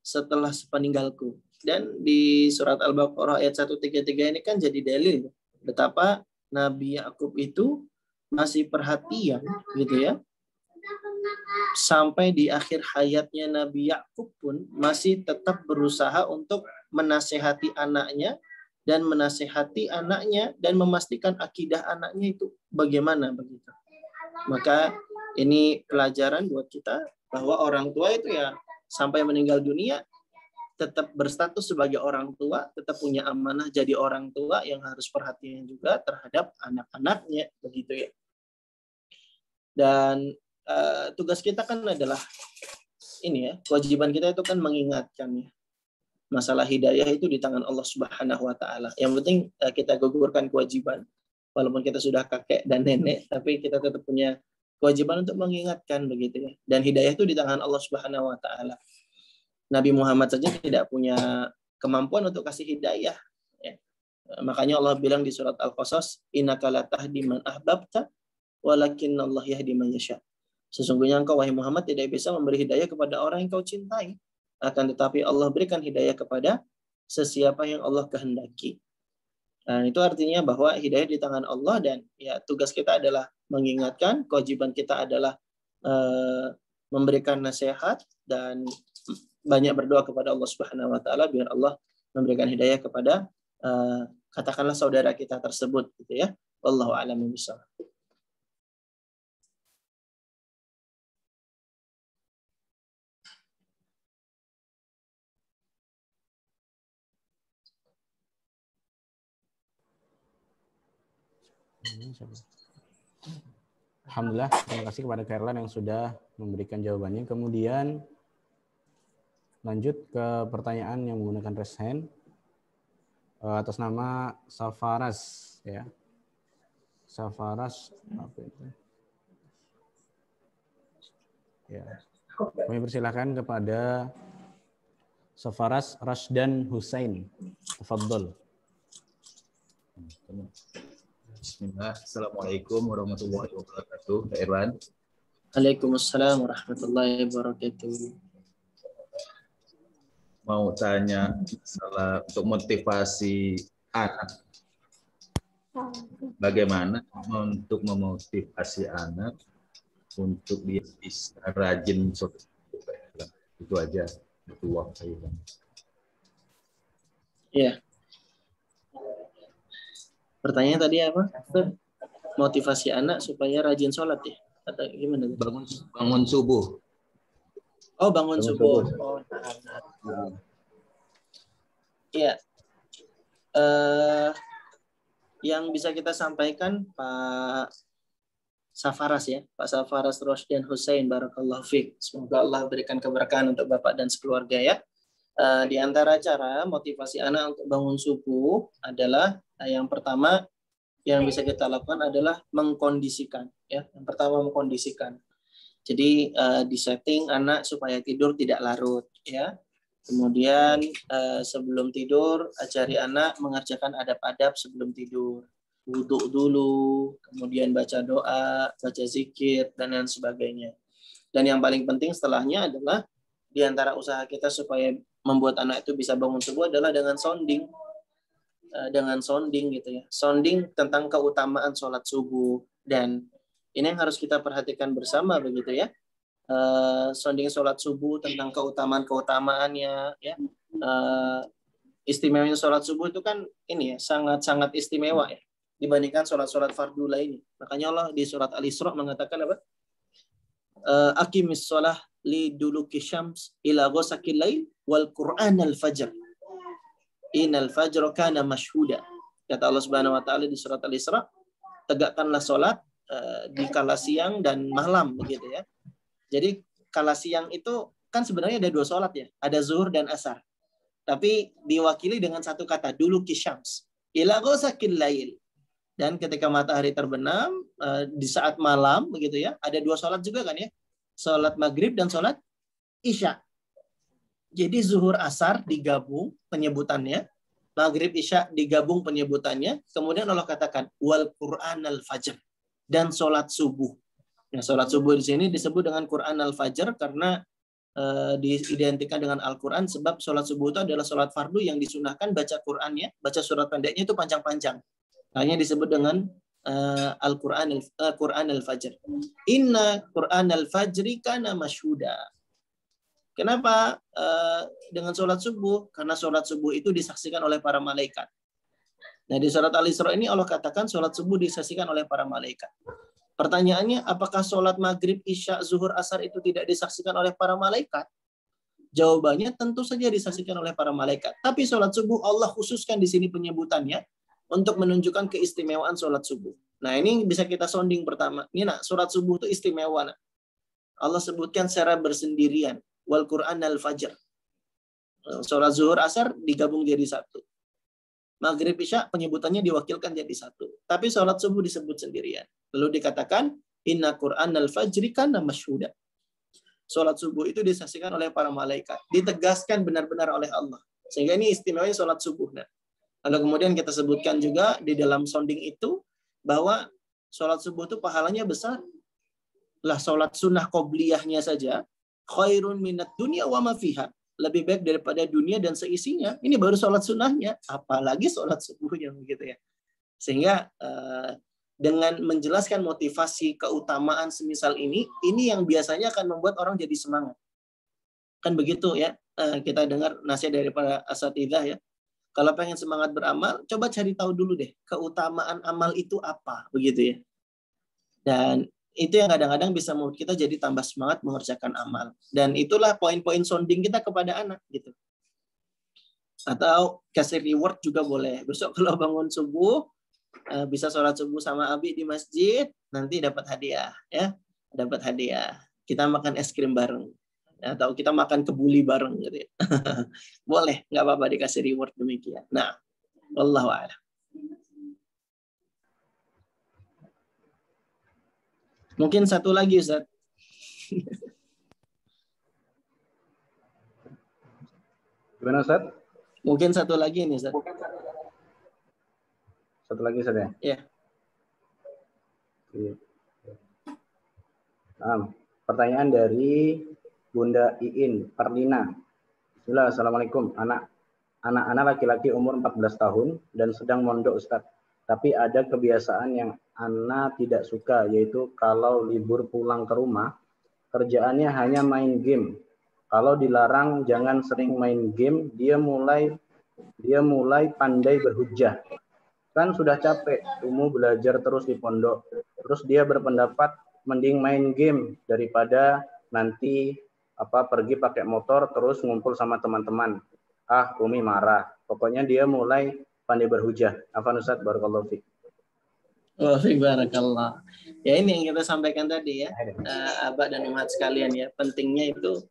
setelah sepeninggalku. Dan di surat Al-Baqarah ayat 133 ini kan jadi dalil betapa Nabi Yakub itu masih perhatian gitu ya. Sampai di akhir hayatnya Nabi Yakub pun masih tetap berusaha untuk menasehati anaknya dan memastikan akidah anaknya itu bagaimana begitu. Maka ini pelajaran buat kita bahwa orang tua itu ya sampai meninggal dunia tetap berstatus sebagai orang tua, tetap punya amanah jadi orang tua yang harus perhatian juga terhadap anak-anaknya begitu ya. Dan tugas kita kan adalah ini ya, kewajiban kita itu kan mengingatkan ya. Masalah hidayah itu di tangan Allah Subhanahu wa taala. Yang penting kita gugurkan kewajiban. Walaupun kita sudah kakek dan nenek, tapi kita tetap punya kewajiban untuk mengingatkan begitu ya. Dan hidayah itu di tangan Allah Subhanahu wa taala. Nabi Muhammad saja tidak punya kemampuan untuk kasih hidayah ya. Makanya Allah bilang di surat Al-Qasas, innaka la tahdi man ahbabta walakinallahu yahdi man yasha. Sesungguhnya engkau wahai Muhammad tidak bisa memberi hidayah kepada orang yang kau cintai, akan tetapi Allah berikan hidayah kepada sesiapa yang Allah kehendaki. Nah, itu artinya bahwa hidayah di tangan Allah dan ya tugas kita adalah mengingatkan, kewajiban kita adalah memberikan nasihat dan banyak berdoa kepada Allah Subhanahu wa taala biar Allah memberikan hidayah kepada katakanlah saudara kita tersebut gitu ya. Wallahu a'lam bishawab. Alhamdulillah, terima kasih kepada Khairlan yang sudah memberikan jawabannya. Kemudian lanjut ke pertanyaan yang menggunakan raise hand atas nama Safaras ya. Safaras apa itu? Ya. Kami persilakan kepada Safaras Rasdan Husain. Tafadhol. Bismillah. Assalamualaikum warahmatullahi wabarakatuh. Pak Irwan. Waalaikumsalam warahmatullahi wabarakatuh. Mau tanya masalah untuk motivasi anak. Bagaimana untuk memotivasi anak untuk dia bisa rajin sholat? Itu aja. Itu waktu. Iya. Pertanyaan tadi apa? Motivasi anak supaya rajin sholat ya? Atau gimana? Bangun subuh. Oh, bangun subuh. Oh, iya. Yang bisa kita sampaikan Pak Safaras ya, Pak Safaras Rosdan Husain, barakallahu fiik. Semoga Allah berikan keberkahan untuk Bapak dan sekeluarga ya. Di antara cara motivasi anak untuk bangun subuh adalah yang pertama yang bisa kita lakukan adalah mengkondisikan ya. Yang pertama mengkondisikan. Jadi disetting anak supaya tidur tidak larut ya. Kemudian sebelum tidur ajari anak mengerjakan adab-adab sebelum tidur. Wudhu dulu, kemudian baca doa, baca zikir dan lain sebagainya. Dan yang paling penting setelahnya adalah di antara usaha kita supaya membuat anak itu bisa bangun subuh adalah dengan sounding. Dengan sounding gitu ya. Sounding tentang keutamaan sholat subuh. Dan ini yang harus kita perhatikan bersama begitu ya. Sounding sholat subuh tentang keutamaan-keutamaannya ya. Istimewanya sholat subuh itu kan ini ya, sangat-sangat istimewa ya dibandingkan sholat-sholat fardu lainnya. Makanya Allah di surat Al-Isra mengatakan apa? Aqimis sholah li duluki syams ila ghasaqil lail wal Qur'an al-fajr. Innal fajra kana mashhuda. Kata Allah Subhanahu wa taala di surat Al-Isra, tegakkanlah salat di kala siang dan malam begitu ya. Jadi kala siang itu kan sebenarnya ada dua salat ya, ada zuhur dan asar. Tapi diwakili dengan satu kata, duluki syams ila ghasaqil lail. Dan ketika matahari terbenam di saat malam begitu ya, ada 2 sholat juga kan ya, sholat maghrib dan sholat isya. Jadi zuhur asar digabung penyebutannya, maghrib isya digabung penyebutannya, kemudian Allah katakan wal Qur'an al-fajr, dan sholat subuh. Nah, sholat subuh di sini disebut dengan Qur'an al-fajr karena diidentikan dengan Al-Quran, sebab sholat subuh itu adalah sholat fardu yang disunahkan baca Qur'annya, baca surat pendeknya itu panjang-panjang. Hanya disebut dengan Al-Quran al-Fajr. Inna Quran al-Fajri kana masyhuda. Kenapa dengan sholat subuh? Karena sholat subuh itu disaksikan oleh para malaikat. Nah, di surat Al-Isra ini Allah katakan sholat subuh disaksikan oleh para malaikat. Pertanyaannya, apakah sholat maghrib, isya, zuhur, asar itu tidak disaksikan oleh para malaikat? Jawabannya tentu saja disaksikan oleh para malaikat. Tapi sholat subuh Allah khususkan di sini penyebutannya untuk menunjukkan keistimewaan sholat subuh. Nah, ini bisa kita sounding pertama. Ini nak, sholat subuh itu istimewa. Nak. Allah sebutkan secara bersendirian. Wal Qur'an al-Fajr. Sholat zuhur, asar digabung jadi satu. Maghrib, isya penyebutannya diwakilkan jadi satu. Tapi sholat subuh disebut sendirian. Lalu dikatakan, Inna Qur'an al-Fajri kana masyhuda. Sholat subuh itu disaksikan oleh para malaikat. Ditegaskan benar-benar oleh Allah. Sehingga ini istimewanya sholat subuh. Nah. Lalu kemudian kita sebutkan juga di dalam sounding itu, bahwa sholat subuh itu pahalanya besar. Lah sholat sunnah qobliyahnya saja, khairun minat dunia wa ma fiha. Lebih baik daripada dunia dan seisinya. Ini baru sholat sunnahnya, apalagi sholat subuhnya begitu ya. Sehingga dengan menjelaskan motivasi keutamaan semisal ini yang biasanya akan membuat orang jadi semangat. Kan begitu ya, kita dengar nasihat dari para asatidzah ya. Kalau pengen semangat beramal, coba cari tahu dulu deh keutamaan amal itu apa, begitu ya. Dan itu yang kadang-kadang bisa membuat kita jadi tambah semangat mengerjakan amal. Dan itulah poin-poin sounding kita kepada anak gitu. Atau kasih reward juga boleh. Besok kalau bangun subuh bisa sholat subuh sama Abi di masjid, nanti dapat hadiah ya. Dapat hadiah. Kita makan es krim bareng. Atau kita makan kebuli bareng gitu ya. Boleh, nggak apa-apa dikasih reward demikian. Nah, wallahu a'lam. Mungkin satu lagi, Ustaz. Gimana, Ustaz? Mungkin satu lagi nih, Ustaz. Satu lagi, Ustaz ya? Iya. Nah, pertanyaan dari Bunda Iin Perlina. Bismillah, Assalamualaikum. Anak-anak laki-laki umur 14 tahun dan sedang mondok, Ustaz. Tapi ada kebiasaan yang Ana tidak suka, yaitu kalau libur pulang ke rumah, kerjaannya hanya main game. Kalau dilarang jangan sering main game, dia mulai pandai berhujah. Kan sudah capek, belajar terus di pondok. Terus dia berpendapat mending main game daripada nanti pergi pakai motor terus ngumpul sama teman-teman. Umi marah. Pokoknya dia mulai pandai berhujah. Afan Ustaz, barakallahu fiik. Barakallah. Ya ini yang kita sampaikan tadi ya, Abah dan Umat sekalian ya, pentingnya itu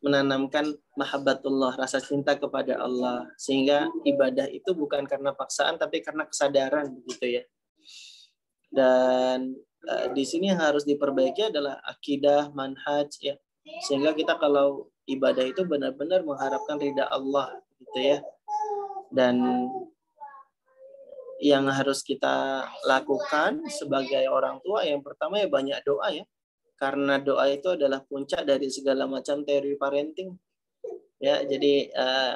menanamkan mahabbatullah, rasa cinta kepada Allah, sehingga ibadah itu bukan karena paksaan tapi karena kesadaran begitu ya. Dan di sini yang harus diperbaiki adalah akidah, manhaj ya, sehingga kita kalau ibadah itu benar-benar mengharapkan ridha Allah gitu ya. Dan yang harus kita lakukan sebagai orang tua, yang pertama ya banyak doa ya, karena doa itu adalah puncak dari segala macam teori parenting ya. Jadi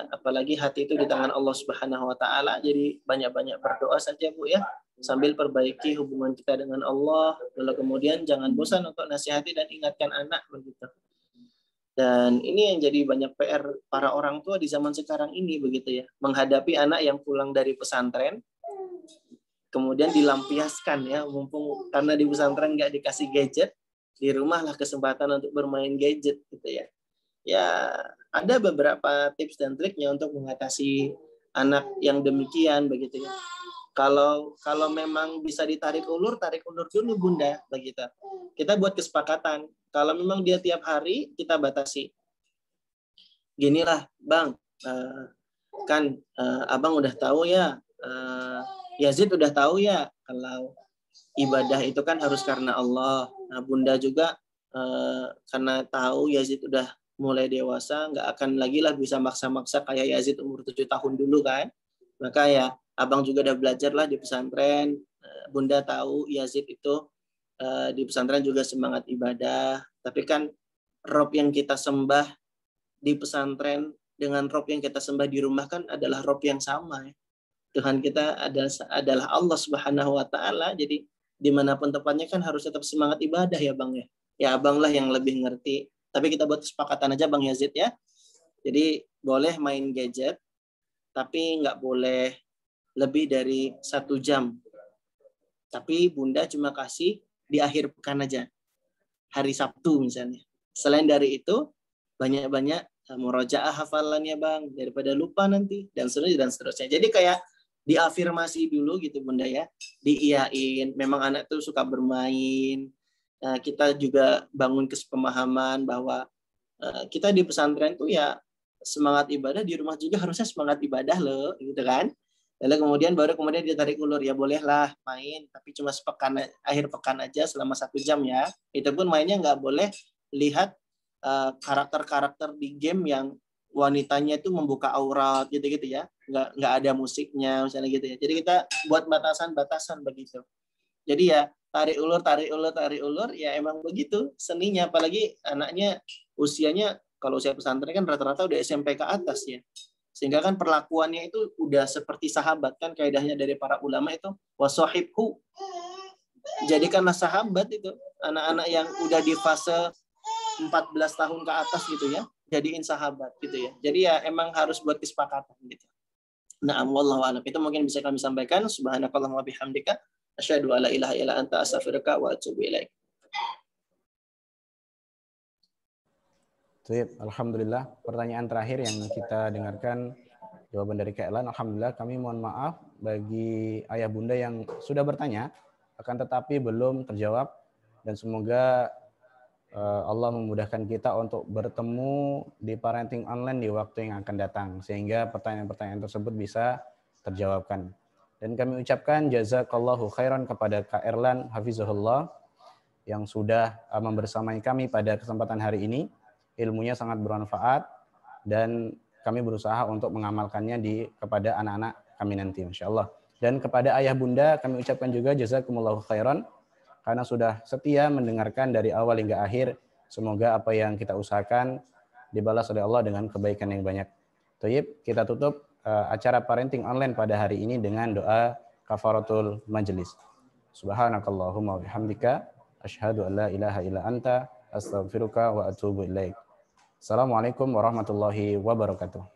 apalagi hati itu di tangan Allah Subhanahu Wa Taala, jadi banyak-banyak berdoa saja Bu ya, sambil perbaiki hubungan kita dengan Allah. Lalu kemudian jangan bosan untuk nasihati dan ingatkan anak begitu. Dan ini yang jadi banyak PR para orang tua di zaman sekarang ini begitu ya, menghadapi anak yang pulang dari pesantren kemudian dilampiaskan ya, mumpung karena di pesantren nggak dikasih gadget, di rumah lah kesempatan untuk bermain gadget gitu ya. Ya ada beberapa tips dan triknya untuk mengatasi anak yang demikian begitu ya. Kalau memang bisa tarik ulur dulu Bunda begitu. Kita buat kesepakatan. Kalau memang dia tiap hari, kita batasi. Ginilah Bang, kan Abang udah tahu ya, Yazid udah tahu ya kalau ibadah itu kan harus karena Allah. Nah, Bunda juga karena tahu Yazid udah mulai dewasa, nggak akan lagi lah bisa maksa-maksa kayak Yazid umur 7 tahun dulu kan. Maka ya abang juga udah belajar lah di pesantren. Bunda tahu Yazid itu di pesantren juga semangat ibadah. Tapi kan Rob yang kita sembah di pesantren dengan Rob yang kita sembah di rumah kan adalah Rob yang sama ya. Tuhan kita adalah Allah Subhanahu wa taala. Jadi dimanapun tempatnya kan harus tetap semangat ibadah ya Bang ya. Ya Abang lah yang lebih ngerti. Tapi kita buat kesepakatan aja Bang Yazid ya. Jadi boleh main gadget, tapi nggak boleh lebih dari 1 jam. Tapi Bunda cuma kasih di akhir pekan aja. Hari Sabtu misalnya. Selain dari itu, banyak-banyak murojaah hafalannya Bang. Daripada lupa nanti. Dan seterusnya, dan seterusnya. Jadi kayak diafirmasi dulu gitu Bunda ya. Diiyain. Memang anak tuh suka bermain. Kita juga bangun kesepemahaman bahwa kita di pesantren tuh ya semangat ibadah, di rumah juga harusnya semangat ibadah loh, gitu kan. Lalu kemudian ditarik ulur, ya bolehlah main, tapi cuma sepekan, akhir pekan aja selama 1 jam ya. Itu pun mainnya nggak boleh lihat karakter-karakter di game yang wanitanya itu membuka aurat gitu-gitu ya. Nggak ada musiknya misalnya gitu ya. Jadi kita buat batasan-batasan begitu. Jadi ya tarik ulur ya emang begitu seninya, apalagi anaknya usianya kalau usia pesantren kan rata-rata udah SMP ke atas ya. Sehingga kan perlakuannya itu udah seperti sahabat kan, kaidahnya dari para ulama itu wasahibhu. Jadikanlah sahabat itu anak-anak yang udah di fase 14 tahun ke atas gitu ya. Jadiin sahabat gitu ya. Jadi ya emang harus buat kesepakatan gitu. Nah, wallahu a'lam. Itu mungkin bisa kami sampaikan. Subhanakallahumma bihamdika asyhadu alla ilaha illa anta astaghfiruka wa atubu ilaik. Alhamdulillah, pertanyaan terakhir yang kita dengarkan jawaban dari Kak Erlan. Alhamdulillah, kami mohon maaf bagi ayah bunda yang sudah bertanya, akan tetapi belum terjawab. Dan semoga Allah memudahkan kita untuk bertemu di parenting online di waktu yang akan datang, sehingga pertanyaan-pertanyaan tersebut bisa terjawabkan. Dan kami ucapkan jazakallahu khairan kepada Kak Erlan hafizahullah yang sudah membersamai kami pada kesempatan hari ini. Ilmunya sangat bermanfaat dan kami berusaha untuk mengamalkannya kepada anak-anak kami nanti insyaallah. Dan kepada ayah bunda kami ucapkan juga jazakumullahu khairan karena sudah setia mendengarkan dari awal hingga akhir. Semoga apa yang kita usahakan dibalas oleh Allah dengan kebaikan yang banyak. Thayyib, kita tutup acara parenting online pada hari ini dengan doa kafaratul majelis. Subhanakallahumma wa bihamdika asyhadu an la ilaha illa anta astaghfiruka wa atubu ilaik. Assalamualaikum warahmatullahi wabarakatuh.